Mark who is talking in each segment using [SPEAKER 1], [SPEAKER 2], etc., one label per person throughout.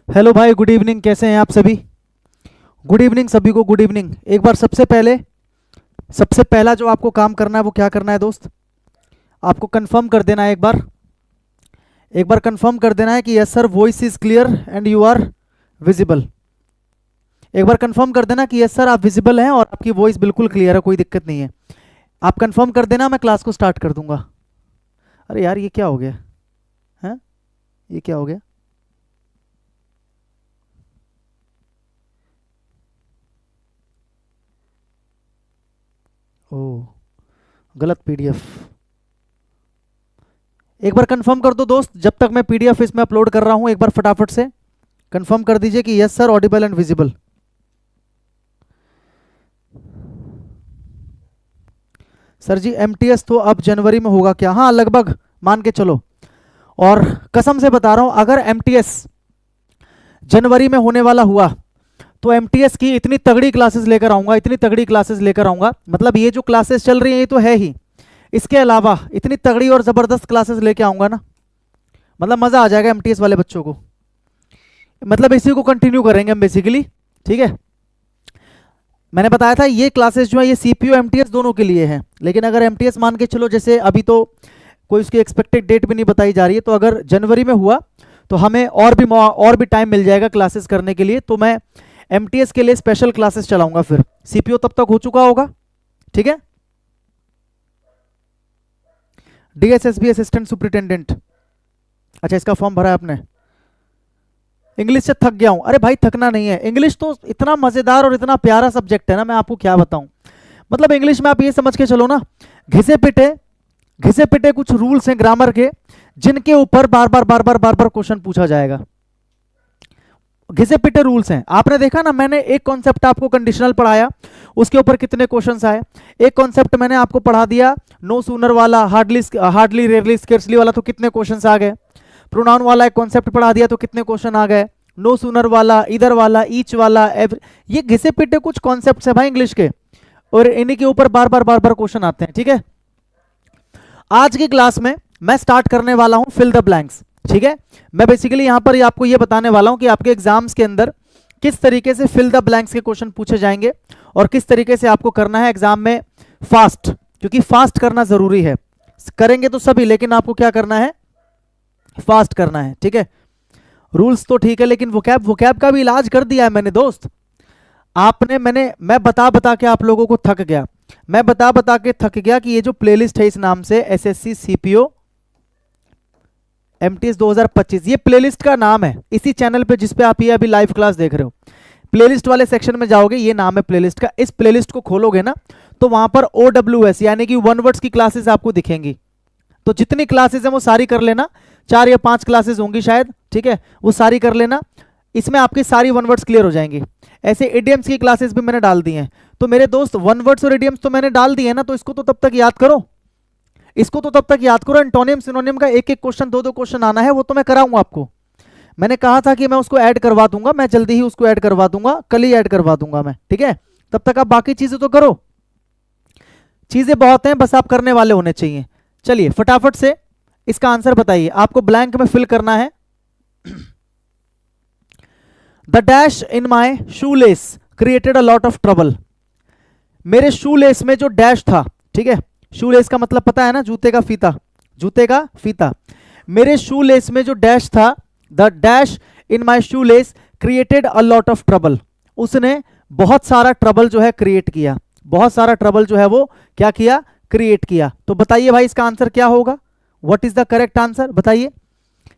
[SPEAKER 1] Hello भाई, good evening. कैसे हैं आप सभी? गुड इवनिंग सभी को, गुड इवनिंग। एक बार सबसे पहला जो आपको काम करना है वो क्या करना है दोस्त? आपको कंफर्म कर देना है एक बार कंफर्म कर देना है कि yes sir, voice is clear and you are visible. एक बार कंफर्म कर देना कि यस सर, आप विजिबल हैं और आपकी वॉइस बिल्कुल क्लियर है, कोई दिक्कत नहीं है। आप कंफर्म कर देना, मैं क्लास को स्टार्ट कर दूंगा। अरे यार, ये क्या हो गया है? ये क्या हो गया? ओह, गलत पीडीएफ। एक बार कंफर्म कर दो दोस्त, जब तक मैं पीडीएफ इसमें अपलोड कर रहा हूं, एक बार फटाफट से कंफर्म कर दीजिए कि yes sir, audible and visible. Sir ji, MTS तो अब जनवरी में होगा क्या? हाँ, लगभग मान के चलो। और कसम से बता रहा हूं, अगर एमटीएस जनवरी में होने वाला हुआ तो एमटीएस की इतनी तगड़ी क्लासेस लेकर आऊंगा, इतनी तगड़ी क्लासेस लेकर आऊंगा। मतलब ये जो क्लासेस चल रही हैं ये तो है ही, इसके अलावा इतनी तगड़ी और जबरदस्त क्लासेस लेके आऊंगा ना, मतलब मजा आ जाएगा एमटीएस वाले बच्चों को। मतलब इसी को कंटिन्यू करेंगे हम बेसिकली। ठीक है, मैंने बताया था ये क्लासेस जो है ये सीपीयू एमटीएस दोनों के लिए है। लेकिन अगर एमटीएस मान के चलो, जैसे अभी तो कोई उसकी एक्सपेक्टेड डेट भी नहीं बताई जा रही है, तो अगर जनवरी में हुआ तो हमें और भी टाइम मिल जाएगा क्लासेस करने के लिए। तो मैं एमटीएस के लिए स्पेशल क्लासेस चलाऊंगा, फिर सीपीयू तब तक हो चुका होगा। ठीक है, डीएसएसबी असिस्टेंट सुपरिटेंडेंट। अच्छा, इसका फॉर्म भरा है आपने? इंग्लिश से थक गया हूं। अरे भाई, थकना नहीं है। इंग्लिश तो इतना मजेदार और इतना प्यारा सब्जेक्ट है ना, मैं आपको क्या बताऊं। मतलब इंग्लिश में आप ये समझ के चलो ना, घिसे पिटे कुछ रूल्स हैं ग्रामर के, जिनके ऊपर बार बार क्वेश्चन पूछा जाएगा। घिसे पिटे रूल्स हैं। आपने देखा ना, मैंने एक कॉन्सेप्ट आपको कंडीशनल पढ़ाया, उसके ऊपर कितने क्वेश्चंस आए। एक कॉन्सेप्ट मैंने आपको पढ़ा दिया नो सूनर वाला, हार्डली रेयरली स्केर्सली वाला, तो कितने क्वेश्चंस आ गए। प्रोनाउन वाला एक कॉन्सेप्ट पढ़ा दिया तो कितने क्वेश्चन आ गए। नो सूनर वाला, इधर वाला, ईच वाला, ये घिसे पिटे कुछ कॉन्सेप्ट है भाई इंग्लिश के, और इन्हीं के ऊपर बार बार क्वेश्चन आते हैं। ठीक है, आज की क्लास में मैं स्टार्ट करने वाला हूं फिल द ब्लैंक्स। ठीक है, मैं बेसिकली यहां पर आपको ये बताने वाला हूं कि आपके एग्जाम्स के अंदर किस तरीके से फिल द ब्लैंक्स के क्वेश्चन पूछे जाएंगे और किस तरीके से आपको करना है एग्जाम में फास्ट, क्योंकि फास्ट करना जरूरी है। करेंगे तो सभी, लेकिन आपको क्या करना है? फास्ट करना है। ठीक है, रूल्स तो ठीक है, लेकिन वोकैब का भी इलाज कर दिया है मैंने दोस्त। मैं बता के आप लोगों को थक गया। मैं बता के थक गया कि ये जो प्लेलिस्ट है इस नाम से एसएससी सीपीओ एमटीएस 2025, ये प्लेलिस्ट का नाम है इसी चैनल पे जिस पे आप ये अभी लाइव क्लास देख रहे हो। प्लेलिस्ट वाले सेक्शन में जाओगे, ये नाम है प्लेलिस्ट का। इस प्लेलिस्ट को खोलोगे ना, तो वहां पर OWS यानी कि वन वर्ड्स की क्लासेस आपको दिखेंगी। तो जितनी क्लासेस हैं वो सारी कर लेना, 4 या 5 क्लासेस होंगी शायद। ठीक है, वो सारी कर लेना, इसमें आपकी सारी वन वर्ड्स क्लियर हो जाएंगी। ऐसे इडियम्स की क्लासेस भी मैंने डाल दी हैं। तो मेरे दोस्त, वन वर्ड्स और इडियम्स तो मैंने डाल दिए ना, तो इसको तो तब तक याद करो, एंटोनिम सिनोनिम का एक क्वेश्चन, 2 क्वेश्चन आना है, वो तो मैं कराऊंगा आपको। मैंने कहा था कि मैं उसको ऐड करवा दूंगा, मैं जल्दी ही उसको ऐड करवा दूंगा, कल ही ऐड करवा दूंगा मैं। ठीक है, तब तक आप बाकी चीजें तो करो। चीजें बहुत हैं, बस आप करने वाले होने चाहिए। चलिए फटाफट से इसका आंसर बताइए। आपको ब्लैंक में फिल करना है। The dash in my shoe less created a lot of trouble. मेरे शू लेस में जो डैश था, ठीक है, शू लेस का मतलब पता है ना, जूते का फीता। मेरे शू लेस में जो डैश था, the dash in my shoe less created a lot of trouble, उसने बहुत सारा ट्रबल जो है क्रिएट किया। बहुत सारा ट्रबल जो है वो क्या किया? क्रिएट किया। तो बताइए भाई, इसका आंसर क्या होगा? What is the correct answer, बताइए।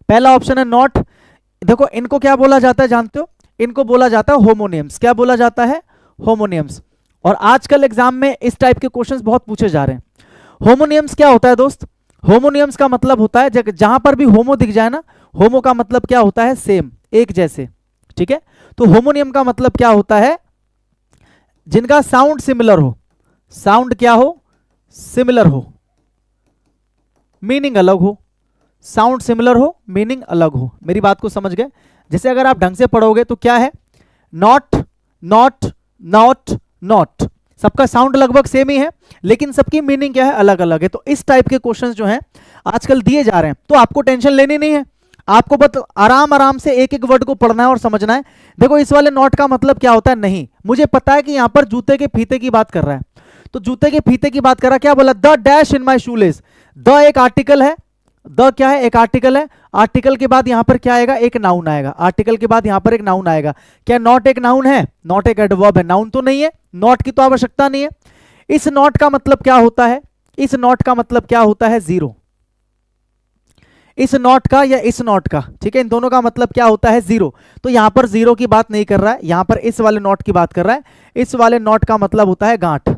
[SPEAKER 1] पहला ऑप्शन है नॉट। देखो, इनको क्या बोला जाता है जानते हो? इनको बोला जाता है होमोनियम्स। क्या बोला जाता है? होमोनियम्स। और आजकल एग्जाम में इस टाइप के क्वेश्चंस बहुत पूछे जा रहे हैं। होमोनियम्स क्या होता है दोस्त? होमोनियम्स का मतलब होता है जहां पर भी होमो दिख जाए ना, होमो का मतलब क्या होता है? सेम, एक जैसे। ठीक है, तो होमोनियम का मतलब क्या होता है? जिनका साउंड सिमिलर हो। साउंड क्या हो? सिमिलर हो, मीनिंग अलग हो। साउंड सिमिलर हो, मीनिंग अलग हो। मेरी बात को समझ गए? जैसे अगर आप ढंग से पढ़ोगे तो क्या है? नॉट, नॉट, नॉट, नॉट, सबका साउंड लगभग सेम ही है, लेकिन सबकी मीनिंग क्या है? अलग अलग है। तो इस टाइप के क्वेश्चंस जो हैं आजकल दिए जा रहे हैं, तो आपको टेंशन लेनी नहीं है। आपको बस आराम आराम से एक एक वर्ड को पढ़ना है और समझना है। देखो इस वाले नॉट का मतलब क्या होता है, नहीं मुझे पता है कि यहां पर जूते के फीते की बात कर रहा है, तो जूते के फीते की बात कर रहा है, क्या बोला, the dash in my shoelace. The एक आर्टिकल है, द क्या है, एक आर्टिकल है, आर्टिकल के बाद यहां पर क्या आएगा, एक नाउन आएगा, आर्टिकल के बाद यहां पर एक नाउन आएगा। क्या नॉट एक नाउन है, नॉट एक एडवर्ब है, नाउन तो नहीं है, नॉट की तो आवश्यकता नहीं है। इस नॉट का मतलब क्या होता है, इस नॉट का मतलब क्या होता है, जीरो। इस नॉट का या इस नॉट का, ठीक है, इन दोनों का मतलब क्या होता है, जीरो। तो यहां पर जीरो की बात नहीं कर रहा है, यहां पर इस वाले नॉट की बात कर रहा है। इस वाले नॉट का मतलब होता है गांठ।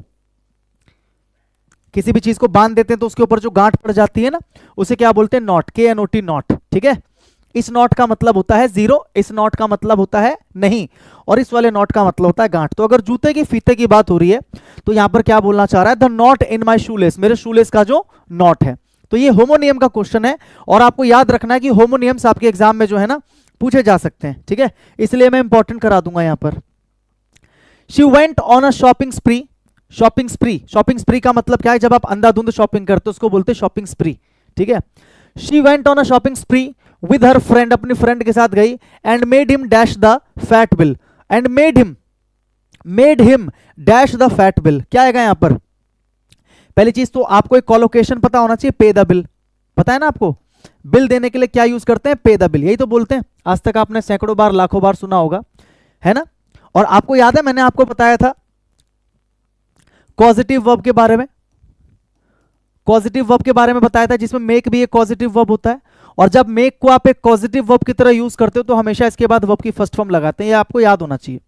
[SPEAKER 1] किसी भी चीज को बांध देते हैं तो उसके ऊपर जो गांठ पड़ जाती है ना, उसे क्या बोलते हैं, नॉट, KNOT नॉट, ठीक है। इस नॉट का मतलब होता है जीरो, इस नॉट का मतलब होता है नहीं, और इस वाले नॉट का मतलब होता है गांठ। तो अगर जूते की फीते की बात हो रही है तो यहां पर क्या बोलना चाह रहा है, the not in my shoelace, मेरे शूलेस का जो नॉट है। तो ये होमोनियम का क्वेश्चन है, और आपको याद रखना है कि होमोनियम्स आपके एग्जाम में जो है ना पूछे जा सकते हैं, ठीक है, इसलिए मैं इंपॉर्टेंट करा दूंगा यहां पर। She went on a shopping स्प्री, shopping स्प्री, shopping स्प्री का मतलब क्या है, जब आप अंधाधुंध शॉपिंग करते हो उसको बोलते हैं शॉपिंग स्प्री, ठीक है। She went on a shopping स्प्री with her friend, अपनी फ्रेंड के साथ गई, and made him dash the fat bill, and made him dash the fat bill. क्या आएगा यहां पर, पहली चीज तो आपको एक कॉलोकेशन पता होना चाहिए, पे द बिल, पता है ना आपको, बिल देने के लिए क्या यूज करते हैं, पे द बिल, यही तो बोलते हैं, आज तक आपने सैकड़ों बार लाखों बार सुना होगा, है ना। और आपको याद है मैंने आपको बताया था पॉजिटिव वर्ब के बारे में, पॉजिटिव वर्ब के बारे में बताया था, जिसमें मेक भी एक पॉजिटिव वर्ब होता है, और जब मेक को आप एक पॉजिटिव वर्ब की तरह यूज करते हो तो हमेशा इसके बाद वर्ब की फर्स्ट फॉर्म लगाते हैं, ये आपको याद होना चाहिए।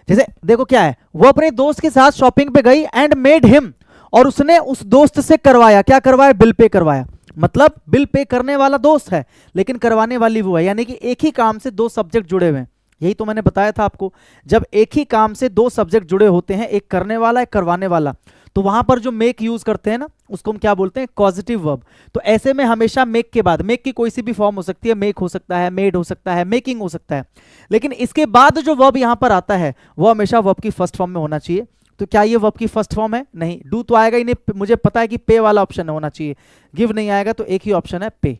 [SPEAKER 1] जैसे देखो क्या है, वो अपने दोस्त के साथ शॉपिंग पे गई, एंड मेड हिम, और उसने उस दोस्त से करवाया, क्या करवाया, बिल पे करवाया, मतलब बिल पे करने वाला दोस्त है लेकिन करवाने वाली वो है, यानी कि एक ही काम से दो सब्जेक्ट जुड़े हुए हैं। यही तो मैंने बताया था आपको, जब एक ही काम से दो सब्जेक्ट जुड़े होते हैं, एक करने वाला एक करवाने वाला, तो वहां पर जो मेक यूज करते हैं ना उसको हम क्या बोलते हैं, पॉजिटिव वर्ब। तो ऐसे में हमेशा मेक के बाद, मेक की कोई सी भी फॉर्म हो सकती है, मेक हो सकता है, मेड हो सकता है, मेकिंग हो सकता है, लेकिन इसके बाद जो वर्ब यहां पर आता है वो हमेशा वर्ब की फर्स्ट फॉर्म में होना चाहिए। तो क्या ये वर्ब की फर्स्ट फॉर्म है, नहीं, डू तो आएगा ही नहीं, मुझे पता है कि पे वाला ऑप्शन होना चाहिए, गिव नहीं आएगा, तो एक ही ऑप्शन है पे,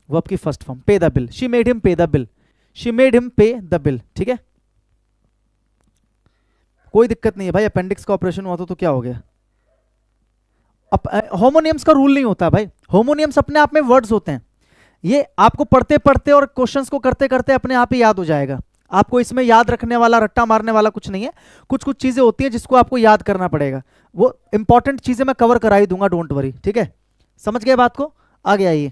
[SPEAKER 1] वर्ब की फर्स्ट फॉर्म, पे the bill, she made him pay the bill, she made him pay the bill, ठीक है, कोई दिक्कत नहीं है भाई, अपेंडिक्स का ऑपरेशन हुआ तो क्या हो गया। होमोनियम्स का रूल नहीं होता भाई, होमोनियम्स अपने आप में वर्ड्स होते हैं, ये आपको पढ़ते पढ़ते और क्वेश्चंस को करते करते अपने आप ही याद हो जाएगा, आपको इसमें याद रखने वाला, रट्टा मारने वाला कुछ नहीं है, कुछ कुछ चीजें होती हैं जिसको आपको याद करना पड़ेगा, वो इंपॉर्टेंट चीजें मैं कवर करा ही दूंगा, डोंट वरी, ठीक है, समझ गए बात को, आगे आइए।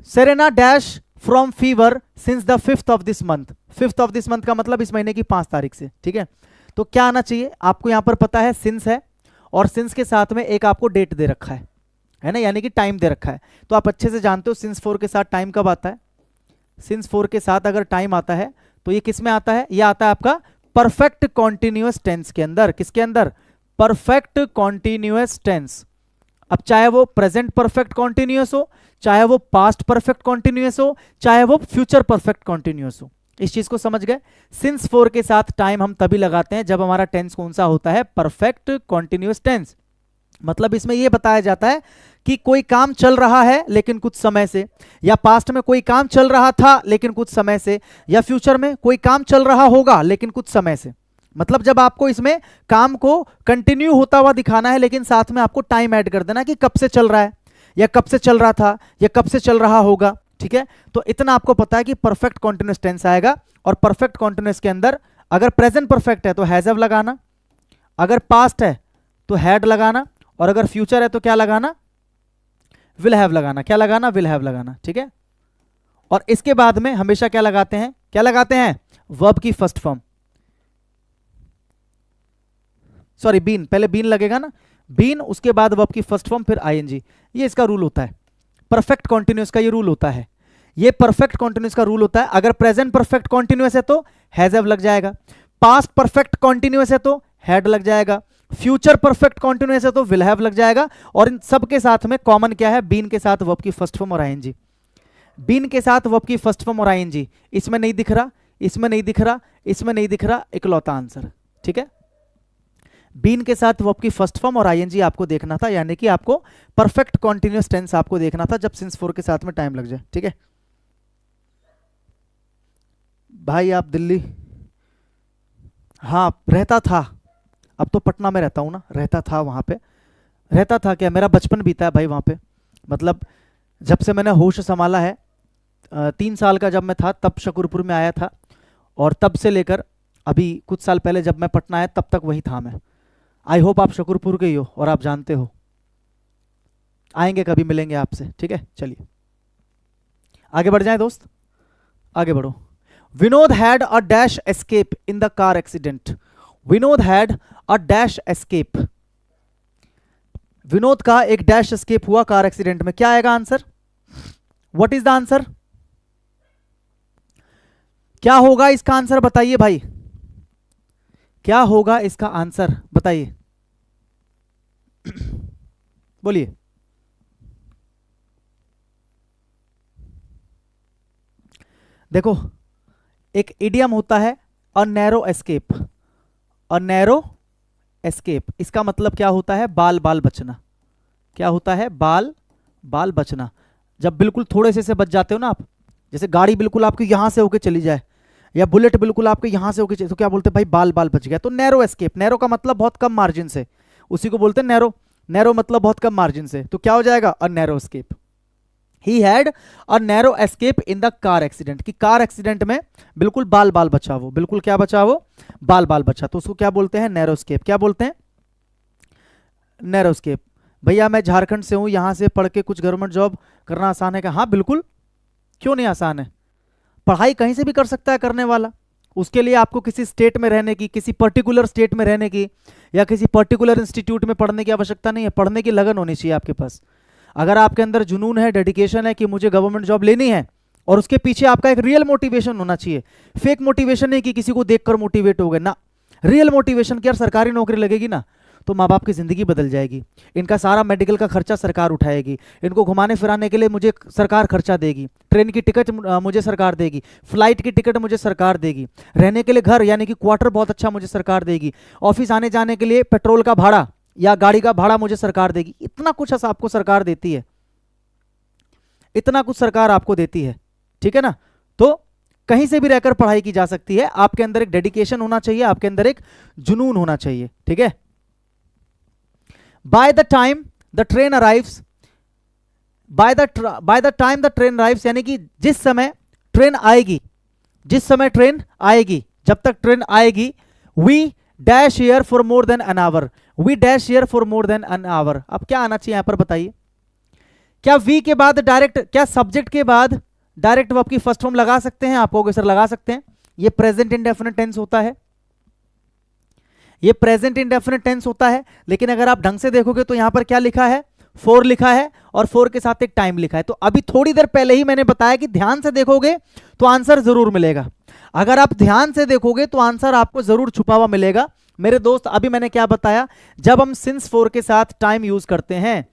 [SPEAKER 1] Serena dash from fever since the 5th of this month, 5th of this month का मतलब इस महीने की 5 तारीख से, ठीक है। तो क्या आना चाहिए आपको, यहां पर पता है सिंस है, और सिंस के साथ में एक आपको डेट दे रखा है ना, यानी कि टाइम दे रखा है, तो आप अच्छे से जानते हो सिंस 4 के साथ टाइम कब आता है, सिंस 4 के साथ अगर टाइम आता है तो ये किस में आता है, ये आता है आपका परफेक्ट कॉन्टिन्यूअस टेंस के अंदर, किसके अंदर, परफेक्ट कॉन्टिन्यूअस टेंस। अब चाहे वो प्रेजेंट परफेक्ट कॉन्टिन्यूअस हो, चाहे वो पास्ट परफेक्ट कॉन्टिन्यूअस हो, चाहे वो फ्यूचर परफेक्ट कॉन्टिन्यूअस हो, इस चीज को समझ गए। सिंस 4 के साथ टाइम हम तभी लगाते हैं जब हमारा टेंस कौन सा होता है, परफेक्ट कॉन्टिन्यूअस टेंस। मतलब इसमें यह बताया जाता है कि कोई काम चल रहा है लेकिन कुछ समय से, या पास्ट में कोई काम चल रहा था लेकिन कुछ समय से, या फ्यूचर में कोई काम चल रहा होगा लेकिन कुछ समय से। मतलब जब आपको इसमें काम को कंटिन्यू होता हुआ दिखाना है लेकिन साथ में आपको टाइम ऐड कर देना कि कब से चल रहा है, या कब से चल रहा था, या कब से चल रहा होगा, ठीक है। तो इतना आपको पता है कि परफेक्ट कॉन्टिन्यूअस टेंस आएगा, और परफेक्ट कॉन्टिन्यूअस के अंदर अगर प्रेजेंट परफेक्ट है तो हैज हैव लगाना, अगर पास्ट है तो हैड लगाना, और अगर फ्यूचर है तो क्या लगाना, विल हैव लगाना, क्या लगाना, विल हैव लगाना, ठीक है। और इसके बाद में हमेशा क्या लगाते हैं, क्या लगाते हैं, वर्ब की फर्स्ट फॉर्म, सॉरी बीन, पहले बीन लगेगा ना, बीन, उसके बाद वर्ब की फर्स्ट फॉर्म, फिर आईएनजी, ये इसका रूल होता है, परफेक्ट कॉन्टिन्यूअस का ये रूल होता है, ये परफेक्ट कॉन्टिन्यूअस का रूल होता है। अगर प्रेजेंट परफेक्ट कॉन्टिन्यूअस है तो हैज हैव लग जाएगा, पास्ट परफेक्ट कॉन्टिन्यूअस है तो हैड लग जाएगा, फ्यूचर परफेक्ट कॉन्टिन्यूअस है तो विल हैव लग जाएगा, और इन सब के साथ में कॉमन क्या है, बीन के साथ वर्ब की फर्स्ट फॉर्म और आईएनजी, बीन के साथ वर्ब की फर्स्ट फॉर्म और आईएनजी। इसमें नहीं दिख रहा, इसमें नहीं दिख रहा, इसमें नहीं दिख रहा, इकलौता आंसर, ठीक है। बीन के साथ वर्ब की फर्स्ट फॉर्म और आईएनजी आपको देखना था, यानी कि आपको परफेक्ट कॉन्टिन्यूअस टेंस आपको देखना था जब सिंस 4 के साथ में टाइम लग जाए, ठीक है। भाई आप दिल्ली, हाँ रहता था, अब तो पटना में रहता हूँ ना, रहता था वहाँ पे, रहता था क्या, मेरा बचपन बीता है भाई वहाँ पे, मतलब जब से मैंने होश संभाला है, 3 साल का जब मैं था तब शकरपुर में आया था, और तब से लेकर अभी कुछ साल पहले जब मैं पटना आया तब तक वही था मैं। आई होप आप शकरपुर के ही हो और आप जानते हो, आएंगे कभी मिलेंगे आपसे, ठीक है। चलिए आगे बढ़ जाएं दोस्त, आगे बढ़ो। Vinod had a dash escape in the car accident. Vinod had a dash escape, Vinod का एक डैश एस्केप हुआ कार एक्सीडेंट में। क्या आएगा answer, what is the answer, क्या होगा इसका आंसर बताइए भाई, क्या होगा इसका आंसर बताइए, बोलिए। देखो एक इडियम होता है a narrow escape, a narrow escape, इसका मतलब क्या होता है, बाल बाल बचना। क्या होता है, बाल बाल बचना। जब बिल्कुल थोड़े से बच जाते हो ना आप, जैसे गाड़ी बिल्कुल आपकी यहां से होके चली जाए, या बुलेट बिल्कुल आपके यहां से होके चली, तो क्या बोलते हैं भाई, बाल बाल बच गया। तो नैरो एस्केप, नैरो का मतलब बहुत कम मार्जिन से, उसी को बोलते हैं नैरो, नैरो मतलब बहुत कम मार्जिन से, तो क्या हो जाएगा, a narrow escape. He had a narrow escape in the car accident, कि कार एक्सीडेंट में बिल्कुल बाल बाल बचा, वो बिल्कुल क्या बचा, वो बाल बाल बचा, तो उसको क्या बोलते हैं, नैरो एस्केप। क्या बोलते हैं, नैरो एस्केप। भैया मैं झारखंड से हूं, यहां से पढ़ के कुछ गवर्नमेंट जॉब करना आसान है क्या, हाँ बिल्कुल, क्यों नहीं आसान है, पढ़ाई कहीं से भी कर सकता है करने वाला। उसके लिए आपको किसी स्टेट में रहने की, किसी पर्टिकुलर स्टेट में रहने की, या किसी पर्टिकुलर इंस्टीट्यूट में पढ़ने की आवश्यकता नहीं है, पढ़ने की लगन होनी चाहिए आपके पास। अगर आपके अंदर जुनून है, डेडिकेशन है कि मुझे गवर्नमेंट जॉब लेनी है, और उसके पीछे आपका एक रियल मोटिवेशन होना चाहिए, फेक मोटिवेशन नहीं कि किसी को देखकर मोटिवेट हो गए ना, रियल मोटिवेशन कि यार सरकारी नौकरी लगेगी ना तो माँ बाप की जिंदगी बदल जाएगी, इनका सारा मेडिकल का खर्चा सरकार उठाएगी, इनको घुमाने फिराने के लिए मुझे सरकार खर्चा देगी, ट्रेन की टिकट मुझे सरकार देगी, फ्लाइट की टिकट मुझे सरकार देगी, रहने के लिए घर यानी कि क्वार्टर बहुत अच्छा मुझे सरकार देगी, ऑफिस आने जाने के लिए पेट्रोल का भाड़ा या गाड़ी का भाड़ा मुझे सरकार देगी। इतना कुछ आपको सरकार देती है, इतना कुछ सरकार आपको देती है, ठीक है ना। तो कहीं से भी रहकर पढ़ाई की जा सकती है, आपके अंदर एक डेडिकेशन होना चाहिए, आपके अंदर एक जुनून होना चाहिए, ठीक है। by the time the train arrives, by the time the train arrives, यानी कि जिस समय ट्रेन आएगी, जिस समय ट्रेन आएगी, जब तक ट्रेन आएगी, we dash here for more than an hour, we dash here for more than an hour। अब क्या आना चाहिए यहां पर बताइए, क्या वी के बाद डायरेक्ट, क्या सब्जेक्ट के बाद डायरेक्ट वर्ब की फर्स्ट फॉर्म लगा सकते हैं, आप कहोगे सर लगा सकते हैं, ये प्रेजेंट इंडेफिनिट टेंस होता है, ये प्रेजेंट इंडेफिनिट टेंस होता है, लेकिन अगर आप ढंग से देखोगे तो यहां पर क्या लिखा है, फोर लिखा है, और फोर के साथ एक टाइम लिखा है। तो अभी थोड़ी देर पहले ही मैंने बताया कि ध्यान से देखोगे तो आंसर जरूर मिलेगा, अगर आप ध्यान से देखोगे तो आंसर आपको जरूर छुपा हुआ मिलेगा। मेरे दोस्त अभी मैंने क्या बताया, जब हम सिंस फोर के साथ टाइम यूज करते हैं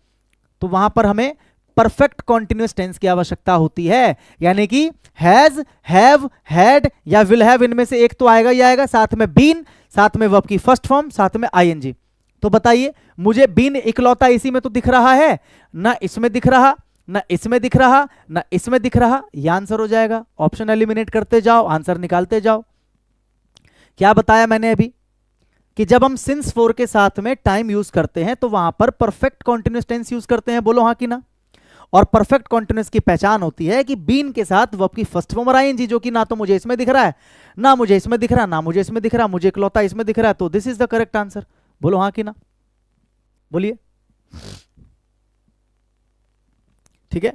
[SPEAKER 1] तो वहां पर हमें परफेक्ट कॉन्टिन्यूअस टेंस की आवश्यकता होती है, यानी कि हैज, हैव, हैड या विल हैव, इनमें से एक तो आएगा ही आएगा, साथ में बीन, साथ में वर्ब की फर्स्ट फॉर्म, साथ में आईएनजी। तो बताइए मुझे बीन इकलौता इसी में तो दिख रहा है ना, इसमें दिख रहा ना, इसमें दिख रहा ना, इसमें दिख रहा, यह आंसर हो जाएगा। ऑप्शन एलिमिनेट करते जाओ, आंसर निकालते जाओ। क्या बताया मैंने अभी कि जब हम सिंस फोर के साथ में टाइम यूज करते हैं तो वहां पर परफेक्ट कॉन्टिन्यूअस टेंस यूज करते हैं, बोलो हाँ कि ना। और परफेक्ट कॉन्टिन्यूअस की पहचान होती है कि बीन के साथ वर्ब की फर्स्ट फॉर्म और आईएनजी, जो कि ना तो मुझे इसमें दिख रहा है, ना मुझे इसमें दिख रहा, ना मुझे इसमें दिख रहा, मुझे इकलौता इसमें दिख रहा है, तो this is the correct answer. बोलो हाँ कि ना, बोलिए, ठीक है।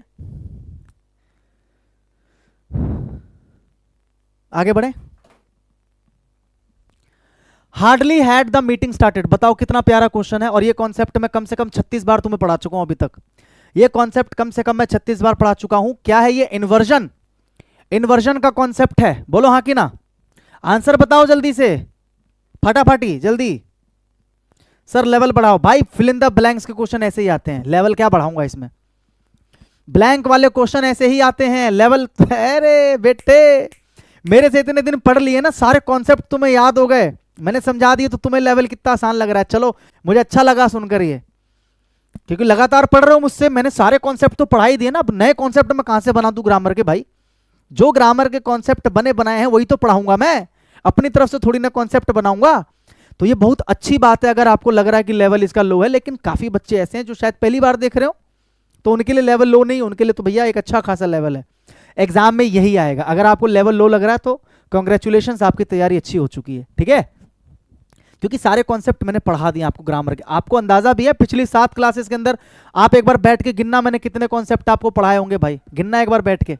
[SPEAKER 1] आगे बढ़े। Hardly had the meeting started, बताओ कितना प्यारा क्वेश्चन है, और ये कॉन्सेप्ट मैं कम से कम 36 बार तुम्हें पढ़ा चुका हूं अभी तक, ये कॉन्सेप्ट कम से कम मैं 36 बार पढ़ा चुका हूं। क्या है ये, इन्वर्जन, इन्वर्जन का कॉन्सेप्ट है, बोलो हाँ कि ना। आंसर बताओ जल्दी से, फटाफटी जल्दी। सर लेवल बढ़ाओ, भाई फिल इन द ब्लैंक्स के क्वेश्चन ऐसे ही आते हैं, लेवल क्या बढ़ाऊंगा इसमें, ब्लैंक वाले क्वेश्चन ऐसे ही आते हैं, लेवल अरे बेटे मेरे से इतने दिन पढ़ लिए ना, सारे कॉन्सेप्ट तुम्हें याद हो गए, मैंने समझा दिए, तो तुम्हें लेवल कितना आसान लग रहा है। चलो मुझे अच्छा लगा सुनकर ये, क्योंकि लगातार पढ़ रहे हो मुझसे, मैंने सारे कॉन्सेप्ट तो पढ़ा ही दिए ना, अब नए कॉन्सेप्ट मैं कहां से बना दूं ग्रामर के भाई, जो ग्रामर के कॉन्सेप्ट बने बनाए हैं वही तो पढ़ाऊंगा मैं, अपनी तरफ से थोड़ी ना कॉन्सेप्ट बनाऊंगा। तो ये बहुत अच्छी बात है अगर आपको लग रहा है कि लेवल इसका लो है, लेकिन काफी बच्चे ऐसे हैं जो शायद पहली बार देख रहे हो, तो उनके लिए लेवल लो नहीं, उनके लिए तो भैया एक अच्छा खासा लेवल है। एग्जाम में यही आएगा। अगर आपको लेवल लो लग रहा है तो कॉन्ग्रेचुलेशन, आपकी तैयारी अच्छी हो चुकी है, ठीक है, क्योंकि सारे कॉन्सेप्ट मैंने पढ़ा दिए आपको ग्रामर के। आपको अंदाजा भी है पिछली 7 क्लासेस के अंदर, आप एक बार बैठ के गिनना मैंने कितने कॉन्सेप्ट आपको पढ़ाए होंगे भाई, गिनना एक बार बैठ के,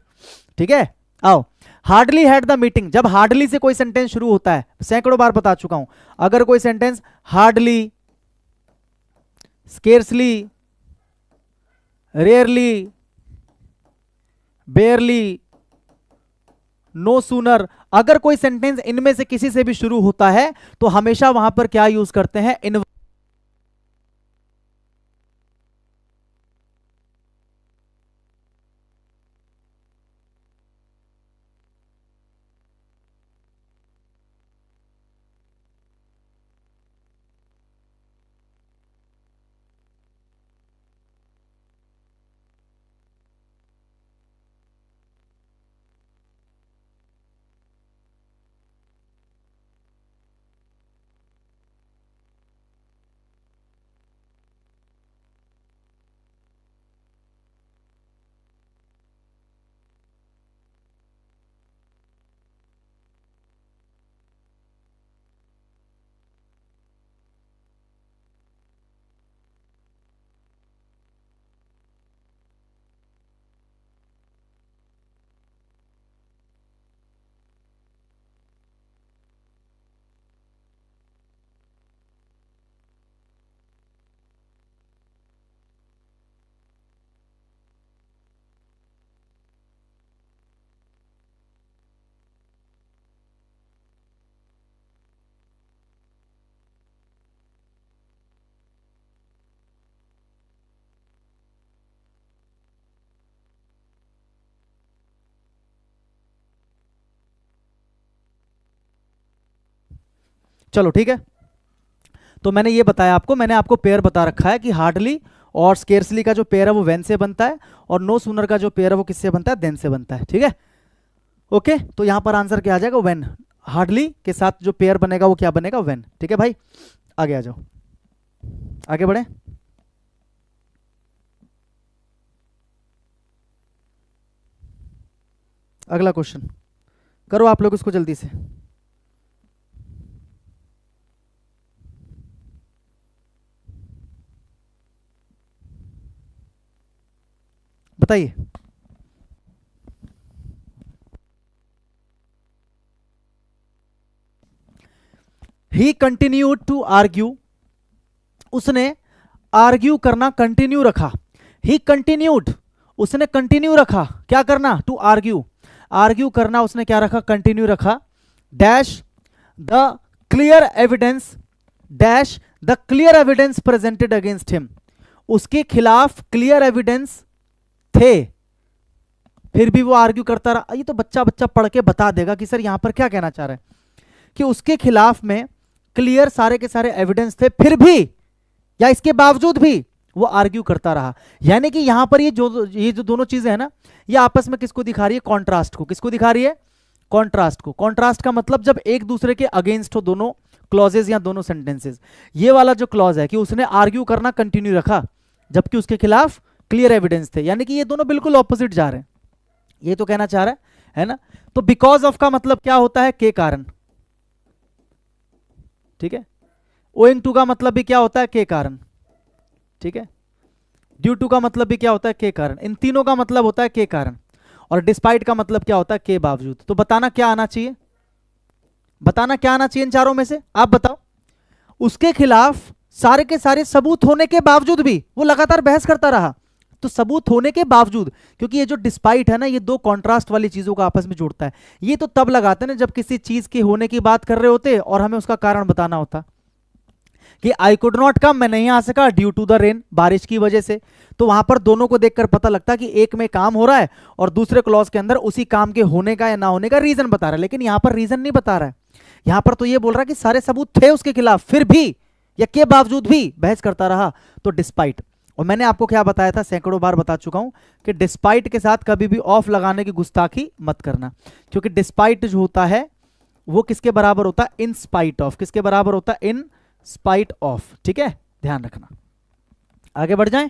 [SPEAKER 1] ठीक है। आओ, हार्डली हैड द मीटिंग, जब हार्डली से कोई सेंटेंस शुरू होता है, सैकड़ों बार बता चुका हूं, अगर कोई sentence hardly, scarcely, rarely, barely, no sooner, अगर कोई सेंटेंस इनमें से किसी से भी शुरू होता है तो हमेशा वहां पर क्या यूज करते हैं, इन। चलो ठीक है, तो मैंने ये बताया आपको, मैंने आपको पेयर बता रखा है कि हार्डली और स्केर्सली का जो पेयर है वो वेन से बनता है, और नो सूनर का जो पेयर है वो किससे बनता है, देन से बनता है, ठीक है। ओके, तो यहां पर आंसर क्या आ जाएगा, वेन। हार्डली के साथ जो पेयर बनेगा वो क्या बनेगा, वेन, ठीक है भाई। आगे आ जाओ, आगे बढ़े। अगला क्वेश्चन करो आप लोग इसको जल्दी से। बताइए। ही कंटिन्यूड टू आर्ग्यू, उसने आर्ग्यू करना कंटिन्यू रखा। ही कंटिन्यूड, उसने कंटिन्यू रखा क्या करना, टू आर्ग्यू, आर्ग्यू करना उसने क्या रखा, कंटिन्यू रखा। Dash the clear evidence, dash the clear evidence presented against him, उसके खिलाफ क्लियर एविडेंस थे, फिर भी वो आर्ग्यू करता रहा। ये तो बच्चा बच्चा पढ़ के बता देगा कि सर यहां पर क्या कहना चाह रहा है, कि उसके खिलाफ में क्लियर सारे के सारे एविडेंस थे, फिर भी या इसके बावजूद भी वो आर्ग्यू करता रहा। यानी कि यहां पर ये जो दोनों चीजें हैं ना, ये आपस में किसको दिखा रही है, कॉन्ट्रास्ट को। किसको दिखा रही है, कॉन्ट्रास्ट को। कॉन्ट्रास्ट का मतलब जब एक दूसरे के अगेंस्ट हो दोनों क्लॉजेज या दोनों सेंटेंसेस। ये वाला जो क्लॉज है कि उसने आर्ग्यू करना कंटिन्यू रखा जबकि उसके खिलाफ क्लियर एविडेंस थे, यानी कि ये दोनों बिल्कुल ऑपोजिट जा रहे हैं, ये तो कहना चाह रहा है ना। तो बिकॉज ऑफ का मतलब क्या होता है, के कारण, ठीक है। ओइंग टू का मतलब भी क्या होता है, के कारण, ठीक है। ड्यू टू का मतलब भी क्या होता है, के कारण। इन तीनों का मतलब होता है के कारण, और डिस्पाइट का मतलब क्या होता है, के बावजूद। तो बताना क्या आना चाहिए, बताना क्या आना चाहिए इन चारों में से, आप बताओ। उसके खिलाफ सारे के सारे सबूत होने के बावजूद भी वो लगातार बहस करता रहा। तो सबूत होने के बावजूद, क्योंकि ये जो डिस्पाइट है ना, ये दो कॉन्ट्रास्ट वाली चीजों को आपस में जोड़ता है। ये तो तब लगाते हैं ना जब किसी चीज के होने की बात कर रहे होते और हमें उसका कारण बताना होता, कि आई कुड नॉट कम, मैं नहीं आ सका ड्यू टू द रेन, बारिश की वजह से। तो वहां पर दोनों को देखकर पता लगता कि एक में काम हो रहा है और दूसरे क्लॉज के अंदर उसी काम के होने का या ना होने का रीजन बता रहा है, लेकिन यहां पर रीजन नहीं बता रहा है। यहां पर तो ये बोल रहा है कि सारे सबूत थे उसके खिलाफ, फिर भी या के बावजूद भी बहस करता रहा, तो डिस्पाइट। और मैंने आपको क्या बताया था, सैकड़ों बार बता चुका हूं कि डिस्पाइट के साथ कभी भी ऑफ लगाने की गुस्ताखी मत करना, क्योंकि डिस्पाइट जो होता है वो किसके बराबर होता है, इन स्पाइट ऑफ। किसके बराबर होता है, इन स्पाइट ऑफ। ठीक है, ध्यान रखना। आगे बढ़ जाएं,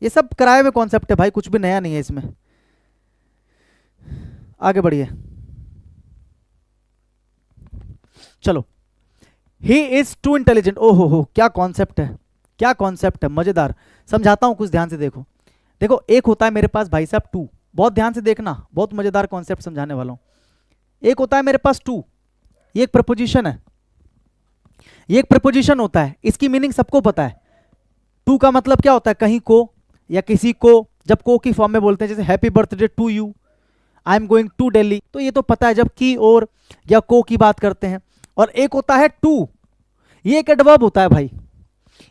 [SPEAKER 1] ये सब कराए हुए कॉन्सेप्ट है भाई, कुछ भी नया नहीं है इसमें। आगे बढ़िए, चलो। ही इज टू इंटेलिजेंट, ओहो हो, क्या कॉन्सेप्ट है, क्या कॉन्सेप्ट है, मजेदार। समझाता हूं, कुछ ध्यान से देखो। देखो, एक होता है मेरे पास भाई साहब टू, बहुत ध्यान से देखना, बहुत मजेदार कॉन्सेप्ट समझाने वाला हूं। एक होता है मेरे पास टू, ये एक प्रपोजिशन है, ये एक प्रपोजिशन होता है, इसकी मीनिंग सबको पता है। टू का मतलब क्या होता है, कहीं को या किसी को, जब को की फॉर्म में बोलते हैं, जैसे happy birthday to you, I am going to Delhi, तो ये तो पता है जब की और या को की बात करते हैं। और एक होता है टू, ये एक एडवर्ब होता है भाई,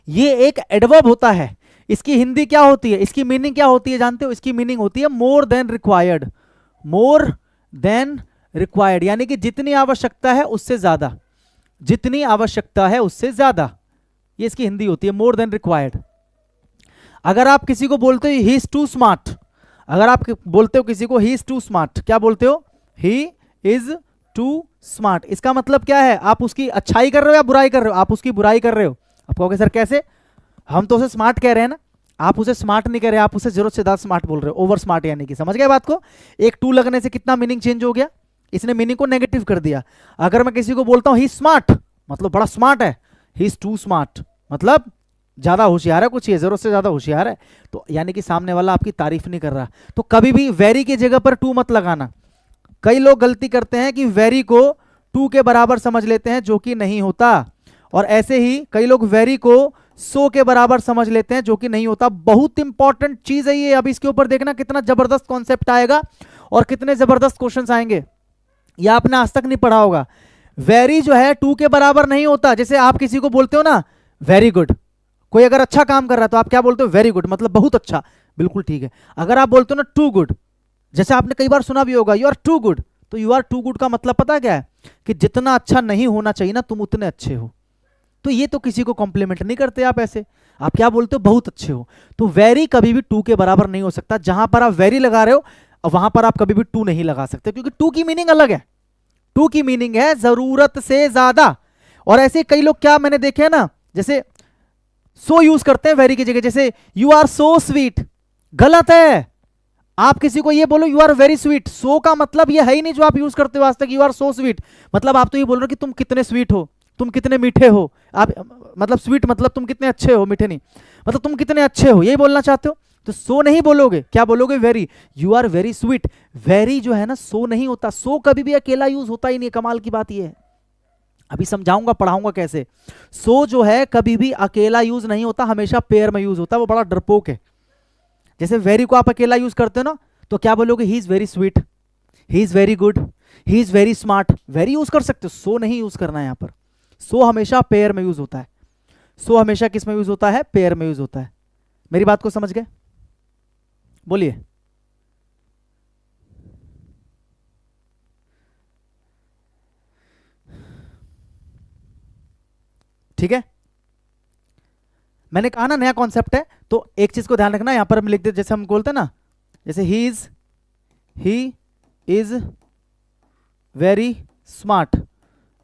[SPEAKER 1] ये एक एडवर्ब होता है। इसकी हिंदी क्या होती है, इसकी मीनिंग क्या होती है जानते हो, इसकी मीनिंग होती है more than required. More than required यानी कि जितनी आवश्यकता है उससे ज्यादा, जितनी आवश्यकता है उससे ज्यादा, ये इसकी हिंदी होती है, मोर देन रिक्वायर्ड। अगर आप किसी को बोलते हो ही इज टू स्मार्ट, अगर आप बोलते हो किसी को ही इज टू स्मार्ट, क्या बोलते हो, ही इज टू स्मार्ट, इसका मतलब क्या है, आप उसकी अच्छाई कर रहे हो या बुराई कर रहे हो, आप उसकी बुराई कर रहे हो। आप कहोगे सर कैसे, हम तो उसे स्मार्ट कह रहे हैं ना, आप उसे स्मार्ट नहीं कह रहे, आप उसे जरूरत से ज्यादा स्मार्ट बोल रहे हो, ओवर स्मार्ट यानी कि, समझ गए बात को। एक टू लगने से कितना मीनिंग चेंज हो गया, इसने मीनिंग को नेगेटिव कर दिया। अगर मैं किसी को बोलता हूं ही स्मार्ट, मतलब बड़ा स्मार्ट है, ही इज टू स्मार्ट मतलब ज्यादा होशियार है, कुछ ये जरूरत से ज्यादा होशियार है, तो यानी कि सामने वाला आपकी तारीफ नहीं कर रहा। तो कभी भी वेरी की जगह पर टू मत लगाना। कई लोग गलती करते हैं कि वेरी को टू के बराबर समझ लेते हैं, जो कि नहीं होता। और ऐसे ही कई लोग वेरी को सो के बराबर समझ लेते हैं, जो कि नहीं होता। बहुत इंपॉर्टेंट चीज है ये, अब इसके ऊपर देखना कितना जबरदस्त कॉन्सेप्ट आएगा और कितने जबरदस्त क्वेश्चंस आएंगे, ये आपने आज तक नहीं पढ़ा होगा। वेरी जो है टू के बराबर नहीं होता। जैसे आप किसी को बोलते हो ना वेरी गुड, कोई अगर अच्छा काम कर रहा है तो आप क्या बोलते हो, वेरी गुड मतलब बहुत अच्छा, बिल्कुल ठीक है। अगर आप बोलते हो ना टू गुड, जैसे आपने कई बार सुना भी होगा यू आर टू गुड, तो यू आर टू गुड का मतलब पता क्या है, कि जितना अच्छा नहीं होना चाहिए ना तुम उतने अच्छे हो। तो ये तो किसी को कॉम्प्लीमेंट नहीं करते आप ऐसे, आप क्या बोलते हो, बहुत अच्छे हो। तो वेरी कभी भी टू के बराबर नहीं हो सकता। जहां पर आप वेरी लगा रहे हो वहां पर आप कभी भी टू नहीं लगा सकते, क्योंकि टू की मीनिंग अलग है। टू की मीनिंग है जरूरत से ज्यादा। और ऐसे कई लोग क्या मैंने देखे हैं ना, जैसे सो यूज करते हैं वेरी की जगह, जैसे यू आर सो स्वीट, गलत है। आप किसी को ये बोलो यू आर वेरी स्वीट, सो का मतलब ये है ही नहीं जो आप यूज करते हो आज तक, यू आर सो स्वीट मतलब आप तो ये बोल रहे हो कि तुम कितने स्वीट हो, तुम कितने मीठे हो। आप मतलब स्वीट मतलब तुम कितने अच्छे हो, मीठे नहीं, मतलब तुम कितने अच्छे हो, यही बोलना चाहते हो। तो सो नहीं बोलोगे, क्या बोलोगे, very, you are very sweet. Very जो है ना सो नहीं होता, सो कभी भी अकेला यूज होता ही नहीं। कमाल की बात ये है, अभी समझाऊंगा पढ़ाऊंगा कैसे। सो जो है कभी भी अकेला यूज नहीं होता, हमेशा पेयर में यूज होता है। वो बड़ा डरपोक है। जैसे वेरी को आप अकेला यूज करते हो ना, तो क्या बोलोगे, he is very sweet, he is very good, he is very smart. Very use कर सकते हो, सो नहीं यूज करना है यहां पर। सो हमेशा पेयर में यूज होता है। सो हमेशा किस में यूज होता है, पेयर में यूज होता है। मेरी बात को समझ गए, बोलिए। ठीक है, मैंने कहा ना नया कॉन्सेप्ट है, तो एक चीज को ध्यान रखना, यहां पर हम लिख देते, जैसे हम बोलते हैं ना, जैसे ही इज वेरी स्मार्ट,